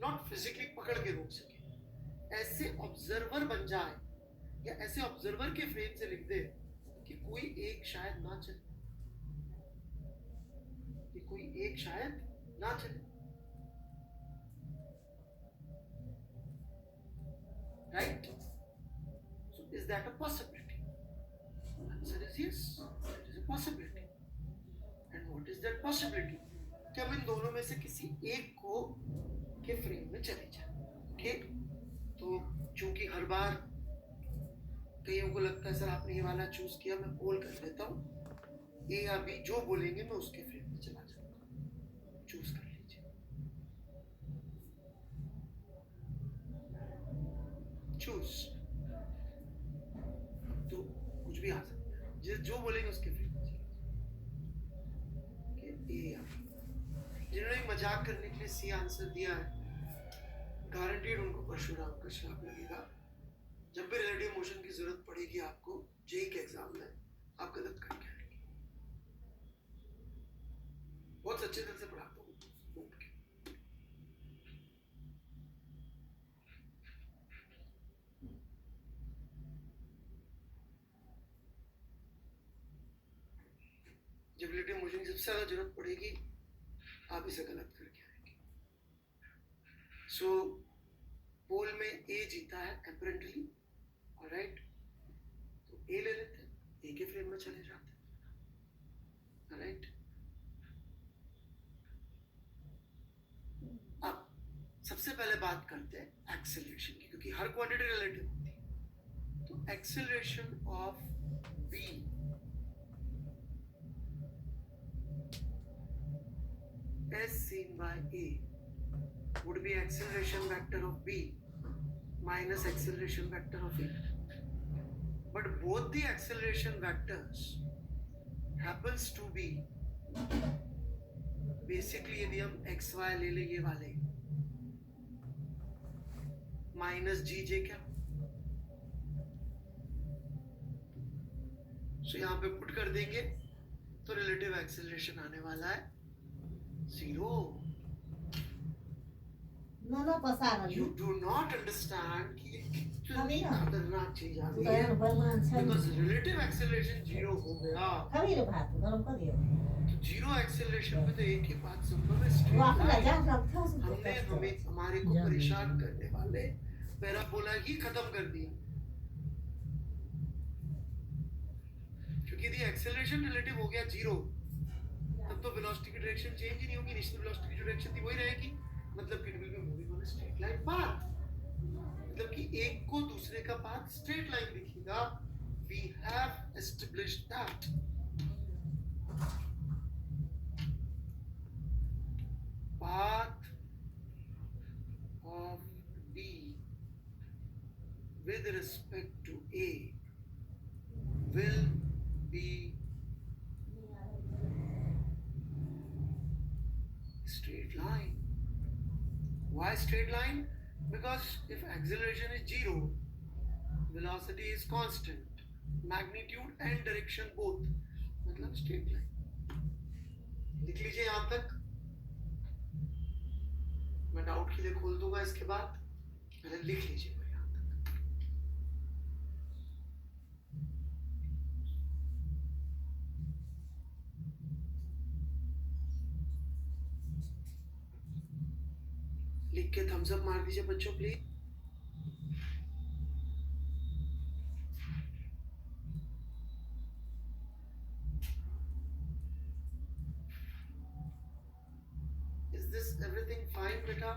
नॉट फिजिकली पकड़ के रोक सके, ऐसे ऑब्जर्वर बन जाए या ऐसे ऑब्जर्वर के फ्रेम से लिख दे कि कोई एक शायद ना चले, कि कोई एक शायद ना चले, right? So is that a possibility? Answer is yes, it is a possibility. And what is that possibility? कि हम इन दोनों में से किसी एक को के फ्रेम में चले जाए। ओके, तो चूंकि हर बार कईयों को लगता है सर आपने ये वाला चूज किया, मैं पोल कर लेता हूँ, ए या बी जो बोलेंगे मैं उसके फ्रेम में चला जाऊंगा, चूज कर लीजिए, चूज, तो कुछ भी आ सकता है, जो बोलेंगे उसके फ्रेम में चला। जिन्होंने मजाक करने के लिए सी आंसर दिया है, गारंटीड उनको परशुराम का श्राप लगेगा। जब भी रिलेटिव मोशन की जरूरत पड़ेगी आपको जेई के एग्जाम में, आप गलत करके आएंगे। बहुत अच्छे तरह से पढ़ाता हूँ। जब रिलेटिव मोशन की सबसे ज्यादा जरूरत पड़ेगी आप इसे गलत करके आएंगे। सो पोल में ए जीता है अपेरेंटली, ऑलराइट, तो ए ले लेते हैं, ए के फ्रेम में चले जाते हैं, ऑलराइट। अब सबसे पहले बात करते हैं एक्सेलरेशन की, क्योंकि हर क्वांटिटी रिलेटिव होती है। तो acceleration of B as seen by A would be acceleration vector of B minus acceleration vector of A. But both the acceleration vectors happens to be basically यदि हम x y ले ले ये वाले minus g j क्या, so यहाँ पे put कर देंगे तो रिलेटिव एक्सेलरेशन आने वाला है 0. No pasaron. You do not understand कि ये कितनी Camilo. खतरनाक चीज आ गई Todavía है। no podemos avanzar. Because relative acceleration 0 हो गया, Camilo, pato, no lo podía. तो 0 acceleration में तो एक ही बात संभव है, वो straight आपने line। जान रखा है हमने हमें हमारे को परेशान करने वाले पैराबोला ही खत्म कर दिया, क्योंकि यदि acceleration relative हो गया 0 तब तो वेलोसिटी की डायरेक्शन चेंज ही नहीं होगी, इनिशियल वेलोसिटी की जो डायरेक्शन थी वही रहेगी, मतलब कि it will be moving on a straight line path, मतलब कि एक को दूसरे का पाथ स्ट्रेट लाइन दिखेगा। We have established that. Path of B with respect to A will be straight line. Why straight line? Because if acceleration is 0, velocity is constant, magnitude and direction both, मतलब straight line। लिख लीजिए यहाँ तक, मैं doubt के लिए खोल दूंगा इसके बाद, पहले लिख लीजिए यहाँ तक। लिख के थम्स अप मार दीजिए बच्चों please. Is this everything fine बेटा?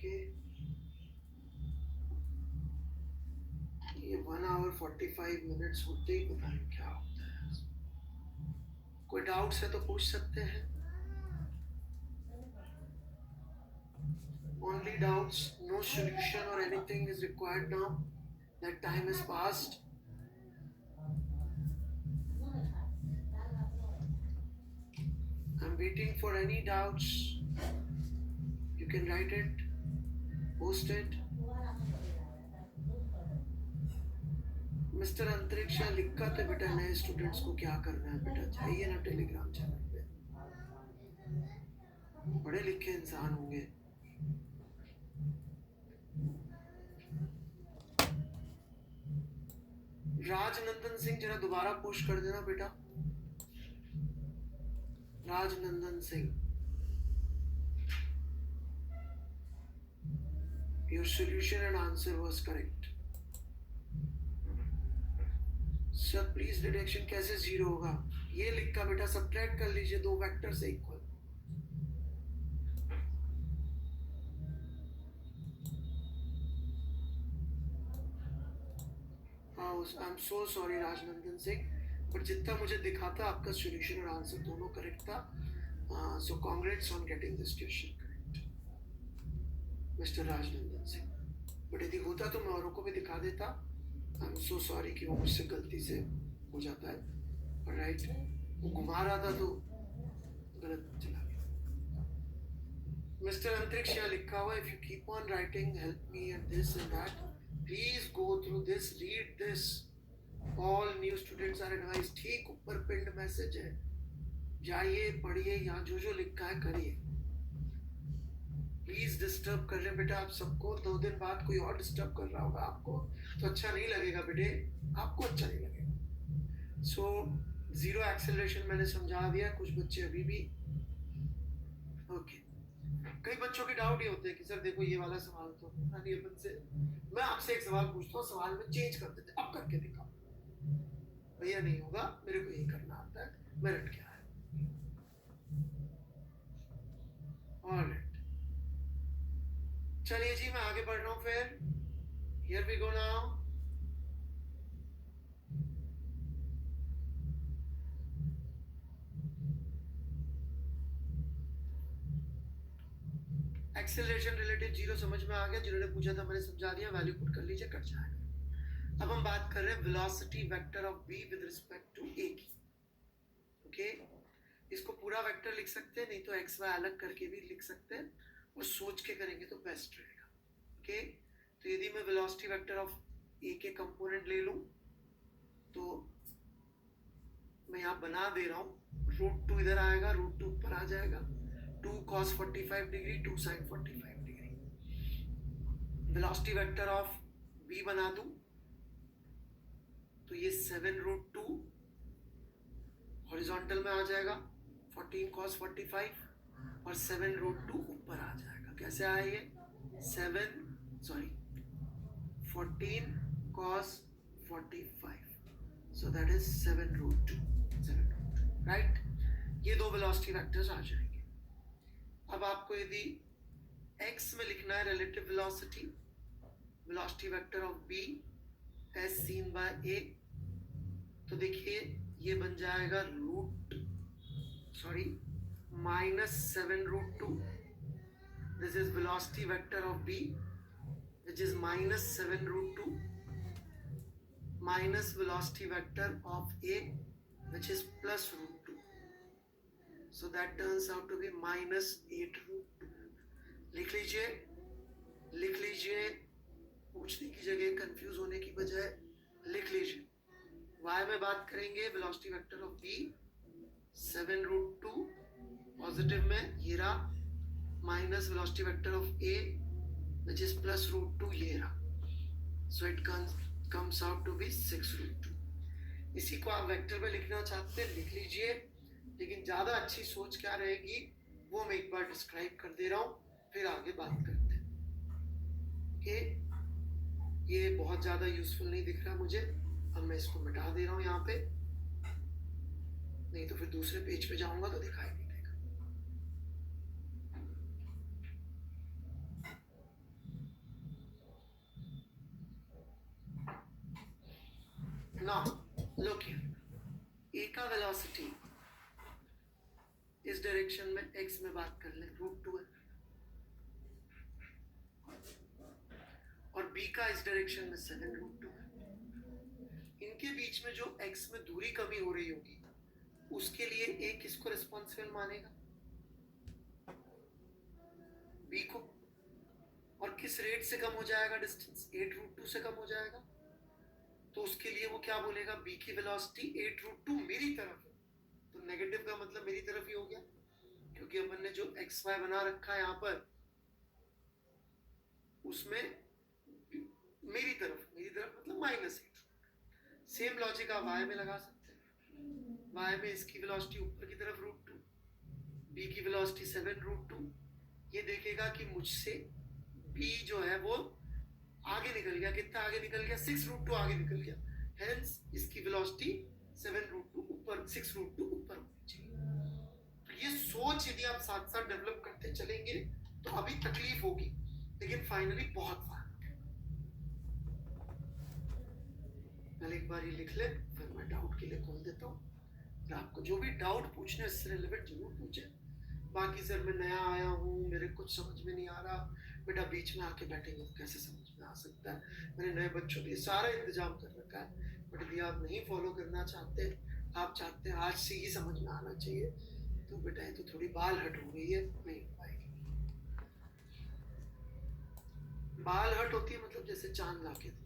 ओके, ये 1 आवर 45 मिनट्स होते ही पता नहीं क्या होता है। कोई डाउट्स है तो पूछ सकते हैं। Only doubts, no solution or anything is required now. That time has passed. I'm waiting for any doubts. You can write it, post it. Mister Antriksha लिखा था बेटा, नए स्टूडेंट्स को क्या करना है बेटा, जाइए ना टेलीग्राम चैनल पे, पढ़े लिखे इंसान होंगे। राजनंदन सिंह जरा दोबारा पोस्ट कर देना बेटा, Rajnandan Singh. Your solution and answer was correct. Sir please deduction कैसे जीरो होगा, ये लिखा बेटा, सब्ट्रैक्ट कर लीजिए दो वेक्टर से equal. I am so sorry Rajnandan Singh, but जितना मुझे दिखा था आपका सॉल्यूशन और आंसर दोनों करेक्ट था। So congrats on getting this question correct mister Rajnandan Singh. But यदि होता तो मैं औरों को भी दिखा देता। आई एम सो सॉरी कि वो मुझसे गलती से हो जाता है। राइट, वो घुमा रहा था तो गलत चला गया। मिस्टर अंतरिक्ष यहाँ लिखा हुआ, if you keep on writing help me and this and that, please go through this, read this, all new students are advise. ठीक ऊपर पिंड मैसेज है, जाइए पढ़िए, यहाँ जो जो लिखा है करिए। प्लीज डिस्टर्ब कर रहे हैं बेटा आप सबको, 2 दिन बाद कोई और डिस्टर्ब कर रहा होगा आपको तो अच्छा नहीं लगेगा बेटे, आपको अच्छा नहीं लगेगा। सो जीरो एक्सेलरेशन मैंने समझा दिया, कुछ बच्चे अभी भी ओके। कई बच्चों के डाउट ये होते हैं कि सर देखो ये वाला सवाल तो नहीं अपन से, मैं आपसे एक सवाल पूछता हूँ, सवाल में चेंज कर देते, अब करके दिखाओ। भैया नहीं होगा, मेरे को यही करना आता है, मैं रट गया है। ऑलराइट, चलिए जी मैं आगे बढ़ रहा हूं फिर। Here we go now. Acceleration relative zero समझ में आ गया, जिन्होंने पूछा था मैंने समझा दिया, वैल्यू पुट कर लीजिए, कट जाएगा। अब हम बात कर रहे हैं velocity vector of B with respect to A की। ओके, इसको पूरा वेक्टर लिख सकते हैं, नहीं तो एक्स वाई अलग करके भी लिख सकते हैं, और सोच के करेंगे तो बेस्ट रहेगा। ओके, तो यदि मैं वेलोसिटी वेक्टर ऑफ ए के कंपोनेंट ले लूं तो मैं यहाँ बना दे रहा हूँ, √2 इधर आएगा, √2 ऊपर आ जाएगा, 2 cos 45 degree, 2 sin 45 degree. Velocity vector of B बना दूं तो ये 7√2 हॉरिजॉन्टल में आ जाएगा, 14 cos 45 और 7√2 ऊपर आ जाएगा। कैसे आया ये 14 cos 45, so that is 7√2, right. ये दो वेलोसिटी वेक्टर्स आ जाएंगे। अब आपको यदि x में लिखना है relative velocity, velocity vector of b as seen by a, तो देखिए ये बन जाएगा -7√2। This is velocity vector of b, which is -7√2 minus velocity vector of a, which is +√2. So that turns out to be -8√2. लिख लीजिए, पूछने की जगह कंफ्यूज होने की बजाय लिख लीजिए। y में बात करेंगे velocity vector of b 7√2 positive में, ये रहा, minus velocity vector of a which is +√2, ये रहा। So it comes out to be 6√2। इसी को आप वेक्टर में लिखना चाहते हैं लिख लीजिए, लेकिन ज़्यादा अच्छी सोच क्या रहेगी वो मैं एक बार डिस्क्राइब कर दे रहा हूँ, फिर आगे बात करते हैं। ओके, ये बहुत ज़्यादा यूजफुल नहीं दिख रहा मुझे, अब मैं इसको मिटा दे रहा हूँ यहाँ पे, नहीं तो फिर दूसरे पेज पे जाऊंगा तो दिखाई नहीं देगा। Now, look here. A का वेलोसिटी इस डायरेक्शन में x में बात कर ले √2 है, और b का इस डायरेक्शन में 7√2 है। इनके बीच में जो x में दूरी कमी हो रही होगी उसके लिए a किसको रिस्पॉन्सिबल मानेगा? b को। और किस रेट से कम हो जाएगा डिस्टेंस? 8√2 से कम हो जाएगा। तो उसके लिए वो क्या बोलेगा? b की वेलोसिटी 8√2 मेरी तरफ है, तो नेगेटिव का मतलब मेरी तरफ ही हो गया, क्योंकि अपन ने जो xy बना रखा है यहाँ पर उसमें मेरी तरफ मतलब -8। सेम लॉजिक आप y में लगा सकते हैं। y में इसकी वेलोसिटी ऊपर की तरफ √2, b की वेलोसिटी 7√2। ये देखेगा कि मुझसे b जो है वो आगे निकल गया। कितना आगे निकल गया? 6√2 आगे निकल गया। हेंस इसकी वेलोसिटी 7√2 ऊपर, 6√2 ऊपर होनी चाहिए। तो ये सोच यदि आप साथ साथ डेवलप करते चलेंगे तो अभी तकलीफ होगी, लेकिन फाइनली बहुत फायदा। पहले एक बार ये लिख ले, फिर मैं डाउट के लिए खोल देता हूँ। फिर आपको जो भी डाउट पूछना है इससे रिलेवेंट जरूर पूछे। बाकी सर मैं नया आया हूँ, मेरे कुछ समझ में नहीं आ रहा, बेटा बीच में आके बैठेंगे कैसे समझ में आ सकता है। मैंने नए बच्चों के लिए सारा इंतजाम कर रखा है, बट यदि आप नहीं फॉलो करना चाहते, आप चाहते हैं आज से ही समझ में आना चाहिए, तो बेटा ये तो थोड़ी बाल हट हो गई है, नहीं हो पाएगी। बाल हट होती है मतलब जैसे चांद लाके दो।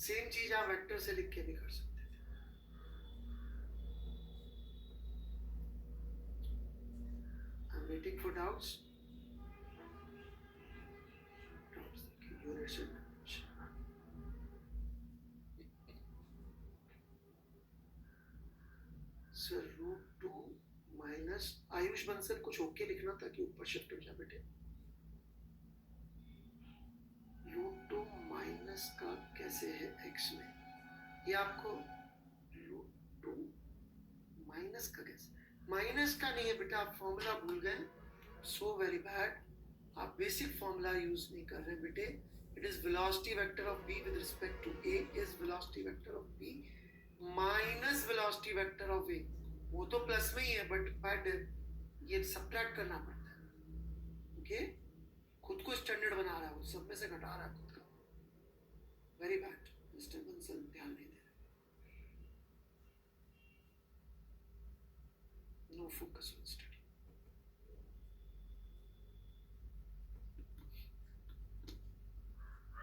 सेम चीज आप वेक्टर से लिख के भी कर सकते थे। I'm waiting for doubts. Units and dimension. Sir √2 minus Ayush Bansal कुछ होके लिखना था कि ऊपर शिफ्ट हो जाए बेटे। √2 माइनस का कैसे है x में? ये आपको √2 माइनस का कैसे? माइनस का नहीं है बेटा, आप फॉर्मूला भूल गए। सो वेरी बैड, आप बेसिक फॉर्मूला यूज नहीं कर रहे बेटे। It is velocity vector of b with respect to a is velocity vector of b minus velocity vector of a। वो तो प्लस में ही है, बट ये सब्ट्रैक्ट करना पड़ता है। ओके, खुद को स्टैंडर्ड बना रहा है, वो सब में से घटा रहा है खुद का। वेरी बैड मिस्टर बंसल, ध्यान नहीं दे रहे। No focus on study.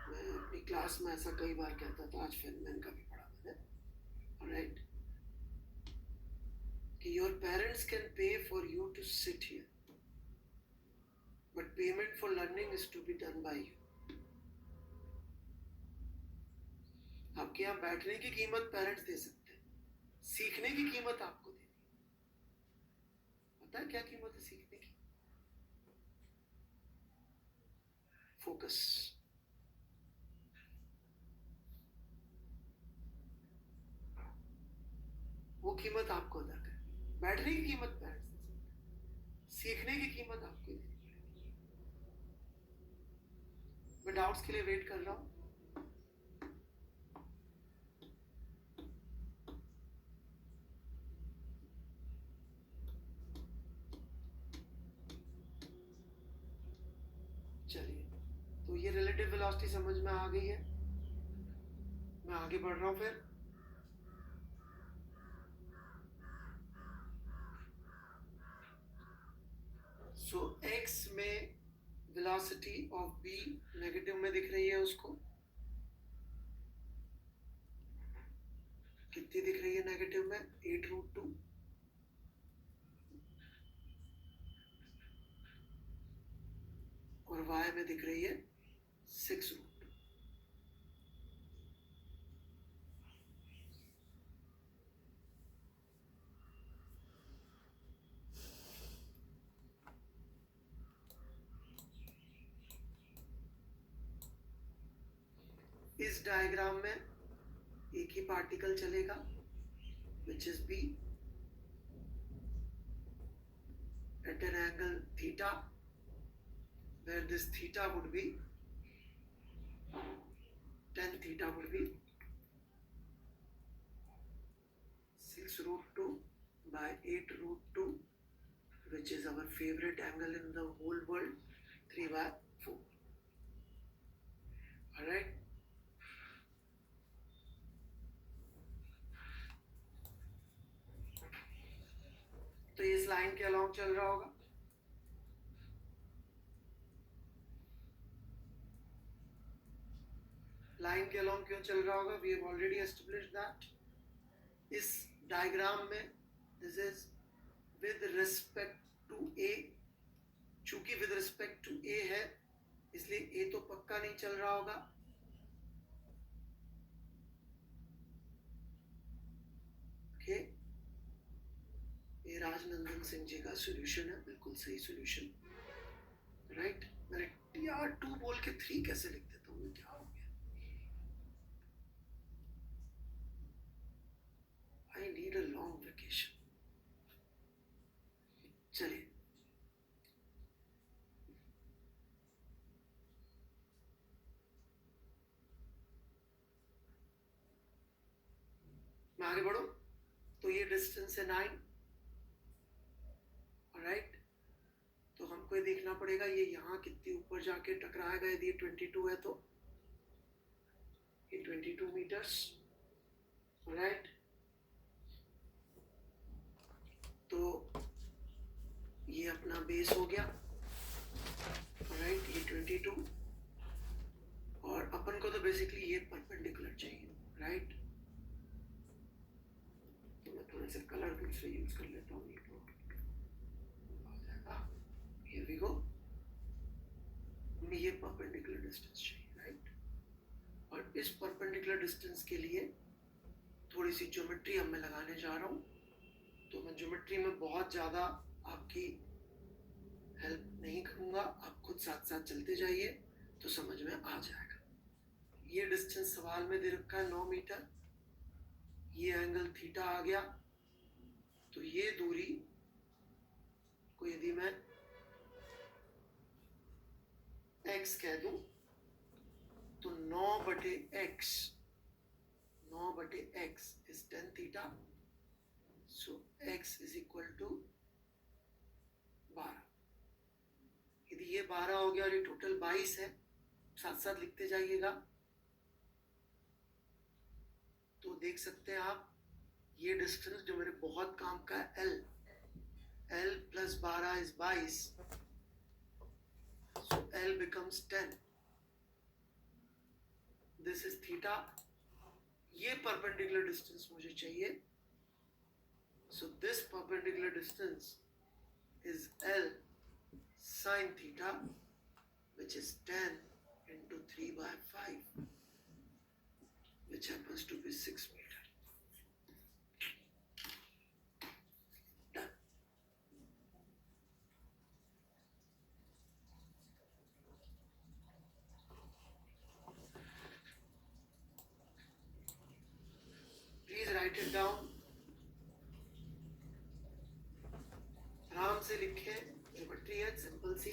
मैं अपनी क्लास में ऐसा कई बार कहता था, आज फेनमैन का भी पढ़ा मैंने। ऑलराइट, कि your parents can pay for you to sit here, but payment for learning is to be done by you. आपके यहाँ बैठने की कीमत पेरेंट्स दे सकते हैं, सीखने की कीमत आपको देनी। पता है क्या कीमत है सीखने की? फोकस। वो कीमत आपको अदा करनी। बैठने की कीमत पेरेंट्स दे सकते हैं, सीखने की कीमत आपको देनी पड़ेगी। मैं डाउट्स के लिए वेट कर रहा हूँ। चलिए, तो ये रिलेटिव वेलोसिटी समझ में आ गई है। मैं आगे बढ़ रहा हूँ फिर। सो x में वेलोसिटी ऑफ b नेगेटिव में दिख रही है, उसको कितनी दिख रही है नेगेटिव में? 8√2। और y में दिख रही है 6√2। इस डायग्राम में एक ही पार्टिकल चलेगा which is B at an angle theta, where this theta would be tan theta would be 6 root 2 by 8 root 2, which is our favorite angle in the whole world, 3 by 4. Alright. तो ये इस line के along चल रहा होगा. Line के along क्यों चल रहा होगा? We have already established that. इस डायग्राम में this is with respect to A. चूंकि विद रिस्पेक्ट टू ए है इसलिए ए तो पक्का नहीं चल रहा होगा. ओके, ये राजनंदन सिंह जी का सॉल्यूशन है, बिल्कुल सही सॉल्यूशन. राइट. मैंने TR2 बोल के 3 कैसे लिख देता हूँ? क्या हो गया? I need a long vacation. चलिए, मैं आगे बढ़ूं. तो ये डिस्टेंस है 9. राइट. तो हमको ये देखना पड़ेगा ये यहाँ कितनी ऊपर जाके टकराएगा. यदि ये 22 है तो ये 22 मीटर्स. राइट. तो ये अपना बेस हो गया. राइट. ये 22 और अपन को तो बेसिकली ये परपेंडिकुलर चाहिए. राइट. तो मैं थोड़े से कलर दूसरे यूज कर लेता हूँ. ये तो आ जाएगा. Here we go. हमें ये परपेंडिकुलर डिस्टेंस चाहिए. राइट. और इस परपेंडिकुलर डिस्टेंस के लिए थोड़ी सी ज्योमेट्री अब मैं लगाने जा रहा हूँ. तो मैं ज्योमेट्री में बहुत ज़्यादा आपकी हेल्प नहीं करूँगा. आप खुद साथ साथ चलते जाइए तो समझ में आ जाएगा. ये डिस्टेंस सवाल में दे रखा है 9 मीटर. ये एंगल थीटा आ गया. तो ये दूरी को यदि मैं x कह दूं तो 9/x is tan theta. So x is equal to 12. यदि ये 12 हो गया और ये टोटल 22 है, साथ साथ लिखते जाइएगा. तो देख सकते हैं आप ये डिस्टेंस जो मेरे बहुत काम का है L plus 12 is 22. So L becomes 10. This is theta. ये perpendicular distance मुझे चाहिए. So this perpendicular distance is L sin theta, which is 10 into 3 by 5, which happens to be 6 meter. Done. Please write it down. आराम से लिखें. Geometry है simple सी.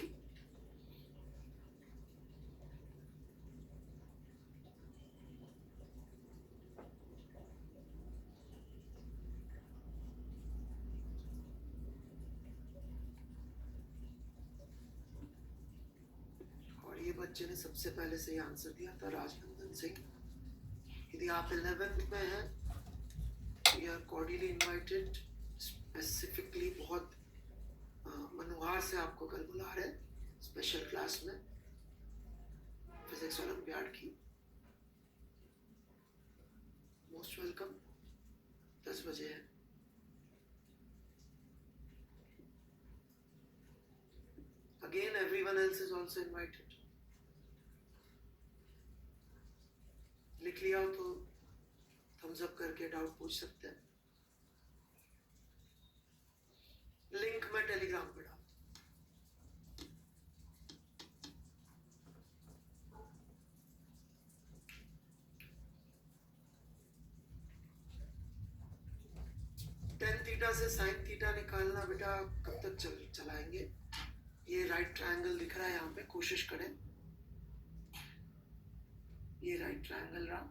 और ये बच्चे ने सबसे पहले सही आंसर दिया था, राजनंदन सिंह. यदि आप 11th में हैं, you are cordially invited. Specifically बहुत मनोहार से आपको कल बुला रहे हैं स्पेशल क्लास में फिजिक्स ओलंपियाड की. Most welcome. 10 बजे है. Again, everyone else is also invited. लिख लिया हो तो थम्स अप करके डाउट पूछ सकते हैं. लिंक मैं टेलीग्राम पे डाल. थीटा से साइन थीटा निकालना बेटा कब तक चलाएंगे? ये राइट ट्रायंगल दिख रहा है यहाँ पे, कोशिश करें। ये राइट ट्रायंगल रहा,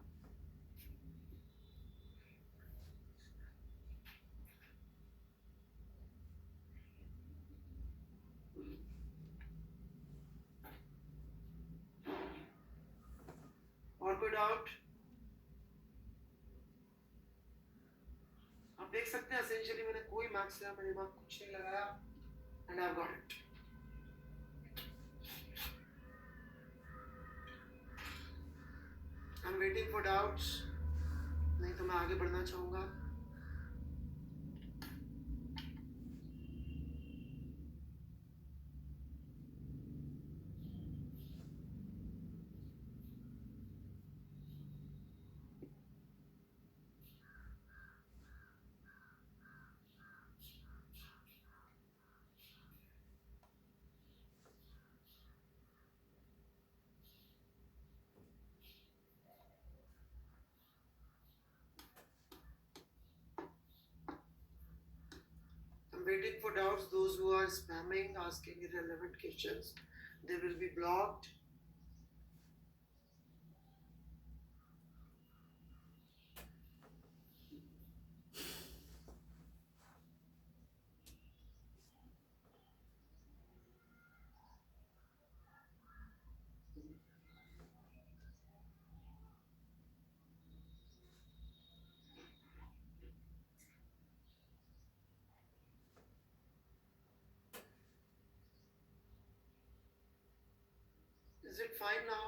और कोई डाउट? आप देख सकते हैं एसेंशियली मैंने कोई मैथ्स या मैंने दिमाग कुछ नहीं लगाया, and I got it. I am waiting for doubts, नहीं तो मैं आगे बढ़ना चाहूंगा। Waiting for doubts. Those who are spamming, asking irrelevant questions, they will be blocked. Is it fine now?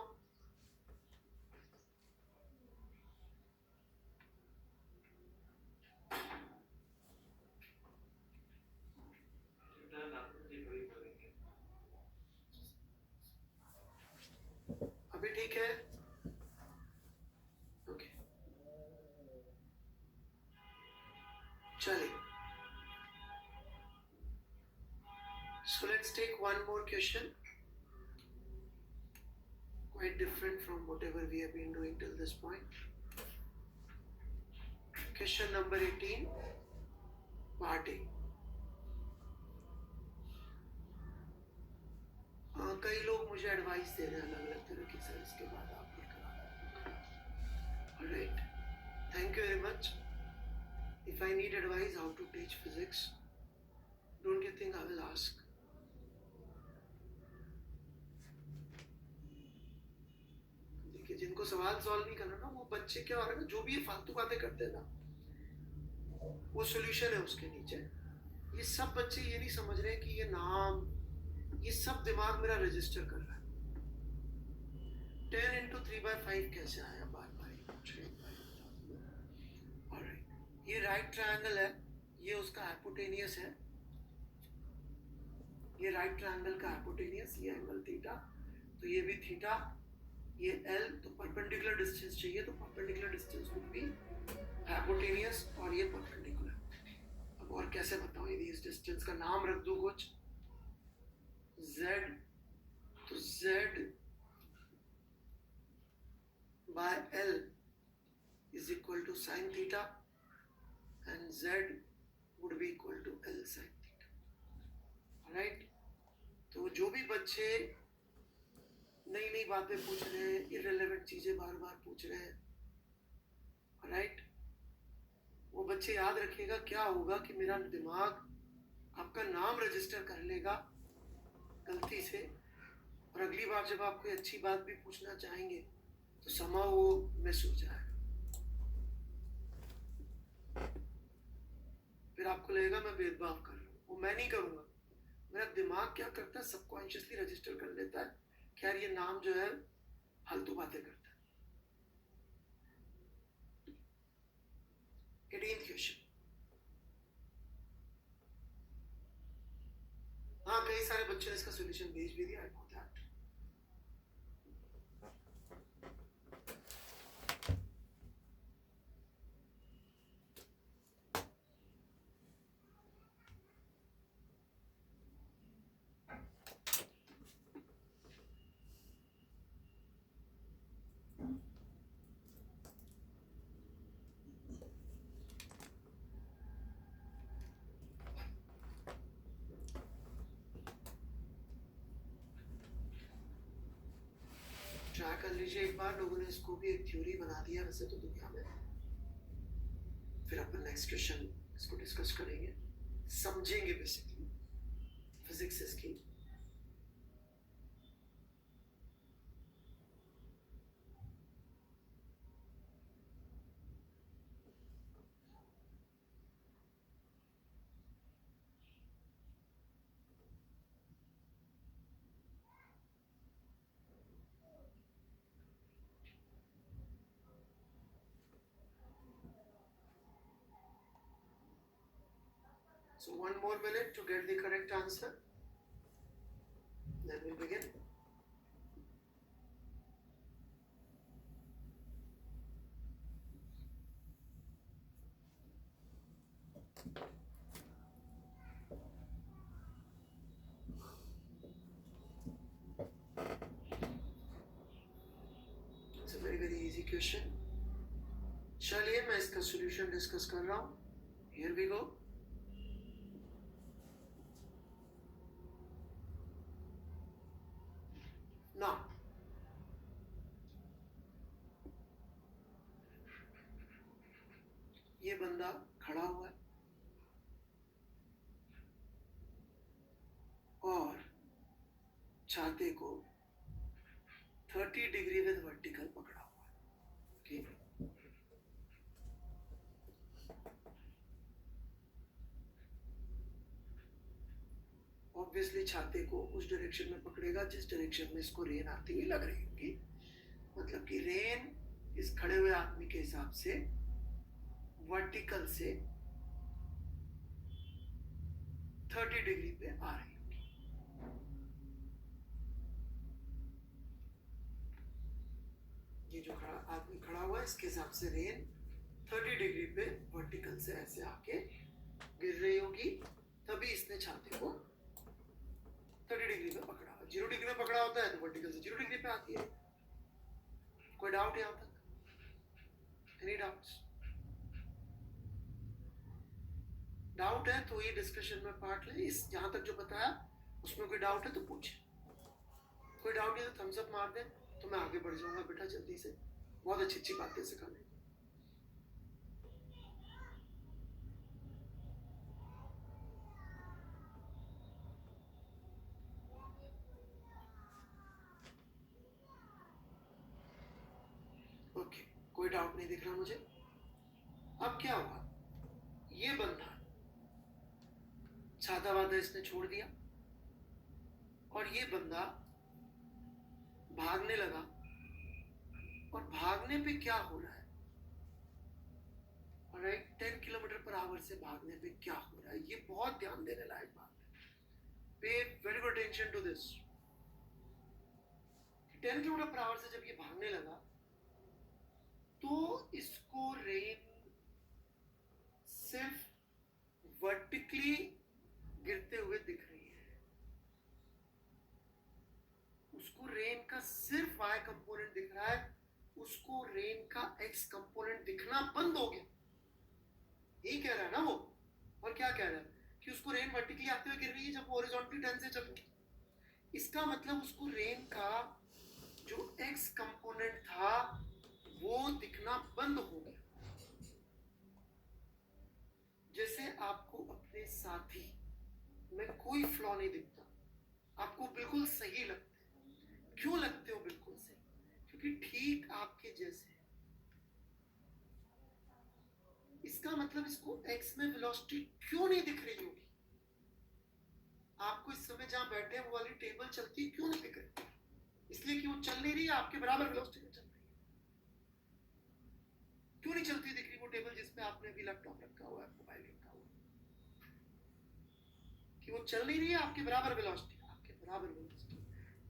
अभी ठीक है? ओके, चलिए। So let's take one more question. Quite different from whatever we have been doing till this point. Question number 18, part A. कई लोग मुझे advice दे रहे हैं अलग अलग तरह की, सर इसके बाद आप भी करा। Alright, thank you very much. If I need advice how to teach physics, don't you think I will ask? देखिए, जिनको सवाल सॉल्व नहीं करना ना, वो बच्चे क्या हो रहा है ना, जो भी ये फालतू बातें करते हैं ना, वो सोल्यूशन है उसके नीचे। ये सब बच्चे ये नहीं समझ रहे कि ये नाम, ये सब दिमाग मेरा रजिस्टर कर रहा है। 10 into 3/5 कैसे आया, बार बार ही पूछ रहे हैं। ऑलराइट, ये राइट ट्रायंगल है, ये उसका हाइपोटेनियस है, ये राइट ट्रायंगल का हाइपोटेनियस, ये एंगल थीटा, तो ये भी थीटा, ये एल, तो परपेंडिकुलर डिस्टेंस चाहिए, तो perpendicular distance would be hypotenuse, और ये परपेंडिकुलर। अब और कैसे बताऊं, यदि इस डिस्टेंस का नाम रख दूं कुछ z, तो z by l is equal to sin theta, and z would be equal to l sin theta. Alright, तो जो भी बच्चे नई नई बातें पूछ रहे हैं, irrelevant चीजें बार बार पूछ रहे हैं, alright, वो बच्चे याद रखिएगा क्या होगा कि मेरा दिमाग आपका नाम रजिस्टर कर लेगा गलती से, और अगली बार जब आप कोई अच्छी बात भी पूछना चाहेंगे तो समा वो मिस हो जाएगा, फिर आपको लगेगा मैं भेदभाव कर रहा हूँ। वो मैं नहीं करूँगा, मेरा दिमाग क्या करता है, सबकॉन्शियसली रजिस्टर कर लेता है कि यार ये नाम जो है फालतू बातें करता है। 18th question. हाँ, कई सारे बच्चों ने इसका सॉल्यूशन भेज भी दिया, आई नो दैट। कर लीजिए एक बार, लोगों ने इसको भी एक थ्योरी बना दिया वैसे तो दुनिया में। फिर अपन नेक्स्ट क्वेश्चन इसको डिस्कस करेंगे, समझेंगे बेसिकली फिजिक्स इसकी। So one more minute to get the correct answer. Then we'll begin. It's a very easy question. चलिए मैं इसका सॉल्यूशन डिस्कस कर रहा हूँ. Here we go. Now, ये बंदा खड़ा हुआ है और छाते को 30 डिग्री विद वर्टिकल पकड़ा हुआ है. ओके, ऑब्वियसली छाते को उस डायरेक्शन में पकड़ेगा जिस डायरेक्शन में इसको रेन आती हुई लग रही होगी. मतलब कि रेन इस खड़े हुए आदमी के हिसाब से वर्टिकल से 30 डिग्री पे आ रही होगी. ये जो आदमी खड़ा हुआ है इसके हिसाब से रेन 30 डिग्री पे वर्टिकल से ऐसे आके गिर रही होगी. तभी इसने छाते को 30 डिग्री पे पकड़ा. 0 डिग्री में पकड़ा होता है तो वर्टिकल से 0 डिग्री पे आती है. कोई डाउट यहां तक? Any doubts? डाउट है तो ये डिस्कशन में पार्ट ले. इस यहां तक जो बताया उसमें कोई डाउट है तो पूछे. कोई डाउट नहीं तो थम्स अप मार दे तो मैं आगे बढ़ जाऊंगा बेटा जल्दी से. बहुत अच्छी अच्छी बातें सिखाने. ओके, कोई डाउट नहीं दिख रहा मुझे. अब क्या हुआ, ये बंदा छाता वाता इसने छोड़ दिया और ये बंदा भागने लगा. और भागने पे क्या हो रहा है, राइट, 10 किलोमीटर पर आवर से भागने पे क्या हो रहा है, ये बहुत ध्यान देने लायक बात है. Pay very good attention to this. 10 kilometer per hour से जब ये भागने लगा तो इसको रेन सिर्फ वर्टिकली गिरते हुए दिख रही है. उसको रेन का सिर्फ y कंपोनेंट दिख रहा है. उसको रेन का x कंपोनेंट दिखना बंद हो गया. यही कह रहा है ना वो. और क्या कह रहा है कि उसको रेन वर्टिकली आते हुए गिर रही है जब हॉरिजॉन्टली 10 से चल रही है. इसका मतलब उसको रेन का जो x कंपोनेंट था वो दिखना बंद हो गया. जैसे आपको अपने साथी में कोई फ्लॉ नहीं दिखता, आपको बिल्कुल सही लगते हैं. क्यों लगते हो बिल्कुल सही? क्योंकि ठीक आपके जैसे. इसका मतलब इसको x में वेलोसिटी क्यों नहीं दिख रही होगी? आपको इस समय जहां बैठे वो वाली टेबल चलती है क्यों नहीं दिख रही? इसलिए कि वो चल नहीं रही है आपके बराबर वेलोसिटी में चल रही है. क्यों नहीं चलती दिख रही वो टेबल जिसपे आपने भी लैपटॉप रखा हुआ है, मोबाइल रखा हुआ है? कि वो चल नहीं रही है आपके बराबर वेलोसिटी, आपके बराबर वेलोसिटी.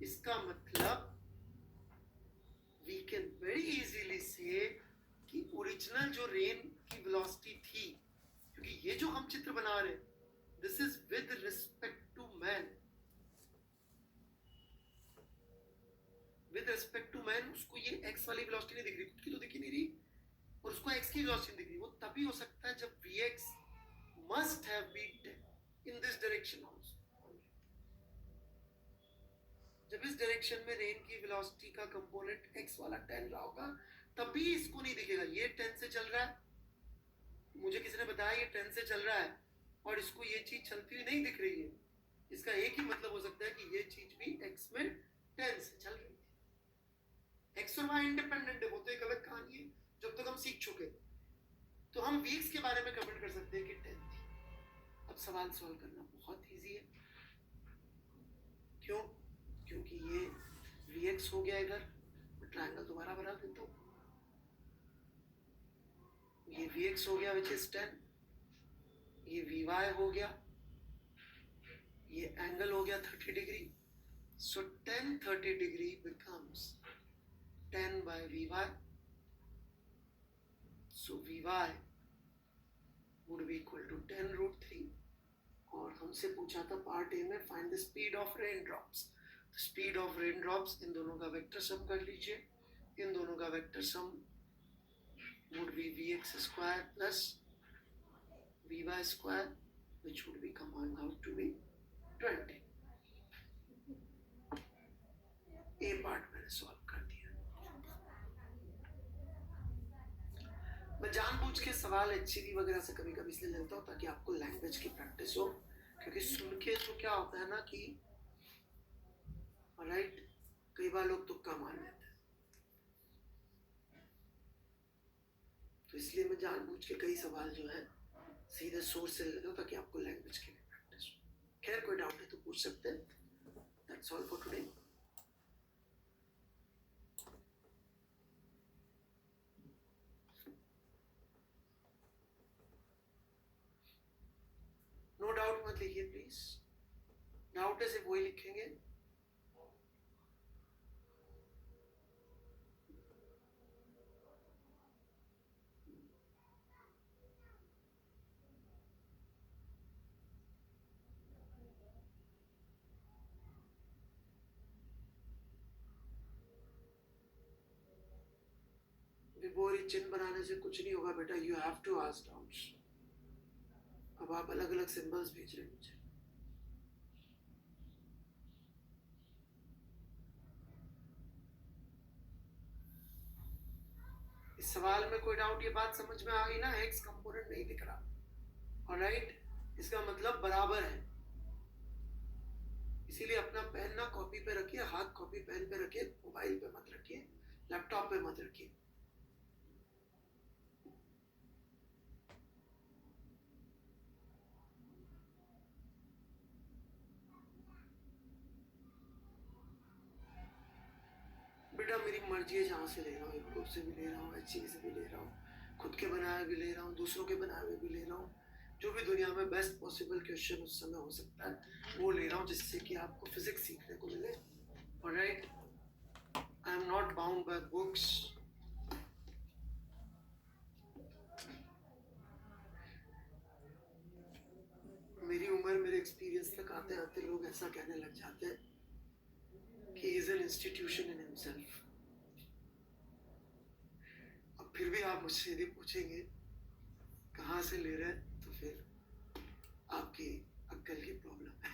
इसका मतलब वी कैन वेरी इजीली से कि ओरिजिनल जो रेन की वेलोसिटी थी, क्योंकि ये जो हम चित्र बना रहे हैं this is with respect to man. With respect to man उसको ये x वाली वेलोसिटी नहीं दिख रही, खुद की तो दिख ही नहीं रही, और उसको x की वेलोसिटी दिख रही. वो तभी हो सकता है जब vx must have been in this direction also. जब इस डायरेक्शन में रेन की वेलोसिटी का कंपोनेंट x वाला 10 रहा होगा तब भी इसको नहीं दिखेगा। ये 10 से चल रहा है, मुझे किसी ने बताया ये 10 से चल रहा है और इसको ये चीज चलती हुई नहीं दिख रही है। इसका एक ही मतलब हो सकता है कि ये चीज भी x में 10 से चल रही है। x और y इंडिपेंडेंट है, वो तो एक अलग कहानी है जब तक हम सीख चुके। तो हम वीक्स के बारे में कमेंट कर सकते हैं कि 10 थी। अब सवाल सॉल्व करना बहुत इजी है। क्यों? क्योंकि ये Vx हो गया इधर, मैं ट्रायंगल दोबारा बना देता हूँ। ये Vx हो गया विच इज 10, ये Vy हो गया, ये एंगल हो गया 30 degree. So 10 30 degree becomes 10 by Vy. So Vy would be equal to 10 root 3। और हमसे पूछा था पार्ट ए में find the speed of rain drops. Speed of rain drops, इन दोनों का वेक्टर सम कर लीजिए। इन दोनों का vector sum would be Vx square plus Vy square, which would be coming out to be 20। A part मैंने सॉल्व कर दिया। मैं जानबूझ के सवाल HCD वगैरह से कभी कभी इसलिए लेता हूँ ताकि आपको लैंग्वेज की प्रैक्टिस हो, क्योंकि सुन के तो क्या होता है ना कि राइट, कई बार लोग तुक्का मार लेते हैं, तो इसलिए मैं जानबूझ के कई सवाल जो है सीधे सोर्स से लेता हूँ ताकि आपको लैंग्वेज की भी प्रैक्टिस हो। खैर कोई डाउट है तो पूछ सकते हैं। That's all for today. No doubt मत लिखिए प्लीज, डाउट है सिर्फ वही लिखेंगे। विभोरी चिन्ह बनाने से कुछ नहीं होगा बेटा, you have to ask doubts. अब आप अलग अलग सिंबल्स भेज रहे हैं मुझे। इस सवाल में कोई डाउट, ये बात समझ में आ गई ना, एक्स कंपोनेंट नहीं दिख रहा, ऑलराइट, इसका मतलब बराबर है। इसीलिए अपना पेन ना कॉपी पे रखिए, हाथ कॉपी पेन पे रखिए, मोबाइल पे मत रखिए, लैपटॉप पे मत रखिए। बेटा मेरी मर्जी है, जहाँ से ले रहा हूँ, यूट्यूब से भी ले रहा हूँ, HCD से भी ले रहा हूँ, खुद के बनाए भी ले रहा हूँ, दूसरों के बनाए हुए भी ले रहा हूँ। जो भी दुनिया में बेस्ट पॉसिबल क्वेश्चन उस समय हो सकता है वो ले रहा हूँ, जिससे कि आपको फिजिक्स सीखने को मिले। Alright, I am not bound by books. मेरी उम्र, मेरे एक्सपीरियंस तक आते आते लोग ऐसा कहने लग जाते हैं कि he is an institution in himself। अब फिर भी आप मुझसे यदि पूछेंगे कहाँ से ले रहे हैं, तो फिर आपकी अक्ल की प्रॉब्लम है।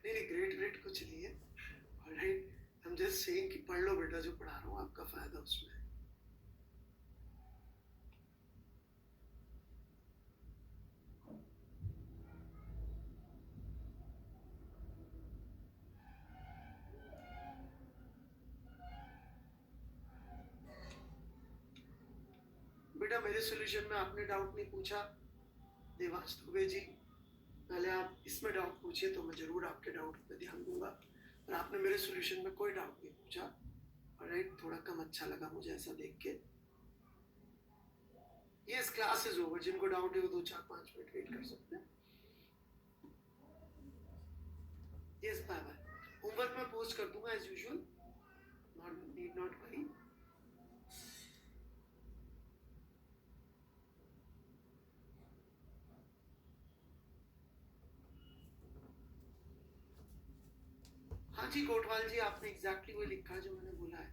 नहीं, ग्रेट ग्रेट कुछ नहीं है। Alright, I am just saying कि पढ़ लो बेटा, जो पढ़ा रहा हूँ आपका फायदा उसमें है। बेटा मेरे सॉल्यूशन में आपने डाउट नहीं पूछा देवांश दुबे जी, पहले आप इसमें डाउट पूछिए तो मैं जरूर आपके डाउट पे ध्यान दूंगा। पर आपने मेरे सॉल्यूशन में कोई डाउट नहीं पूछा, ऑलराइट, थोड़ा कम अच्छा लगा मुझे ऐसा देख के। Yes, class is over. जिनको डाउट है वो 2 4 5 मिनट वेट कर सकते हैं। Yes, bye bye. होमवर्क मैं पोस्ट कर दूंगा as usual, need not worry. हाँ जी कोटवाल जी, आपने एग्जैक्टली वही लिखा जो मैंने बोला है।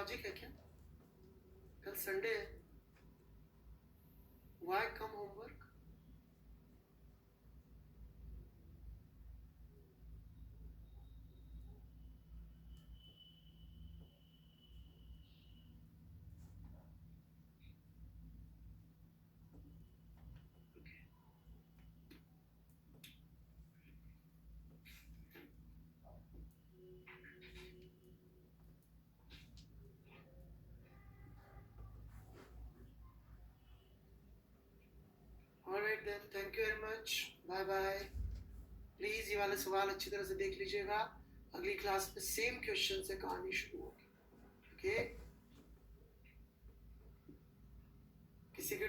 लॉजिक है क्या? कल संडे है, why come homework? Alright then, thank you very much, bye bye. Please ये वाले सवाल अच्छी तरह से देख लीजिएगा, अगली क्लास में सेम क्वेश्चन से कहानी शुरू होगी। ओके, किसी के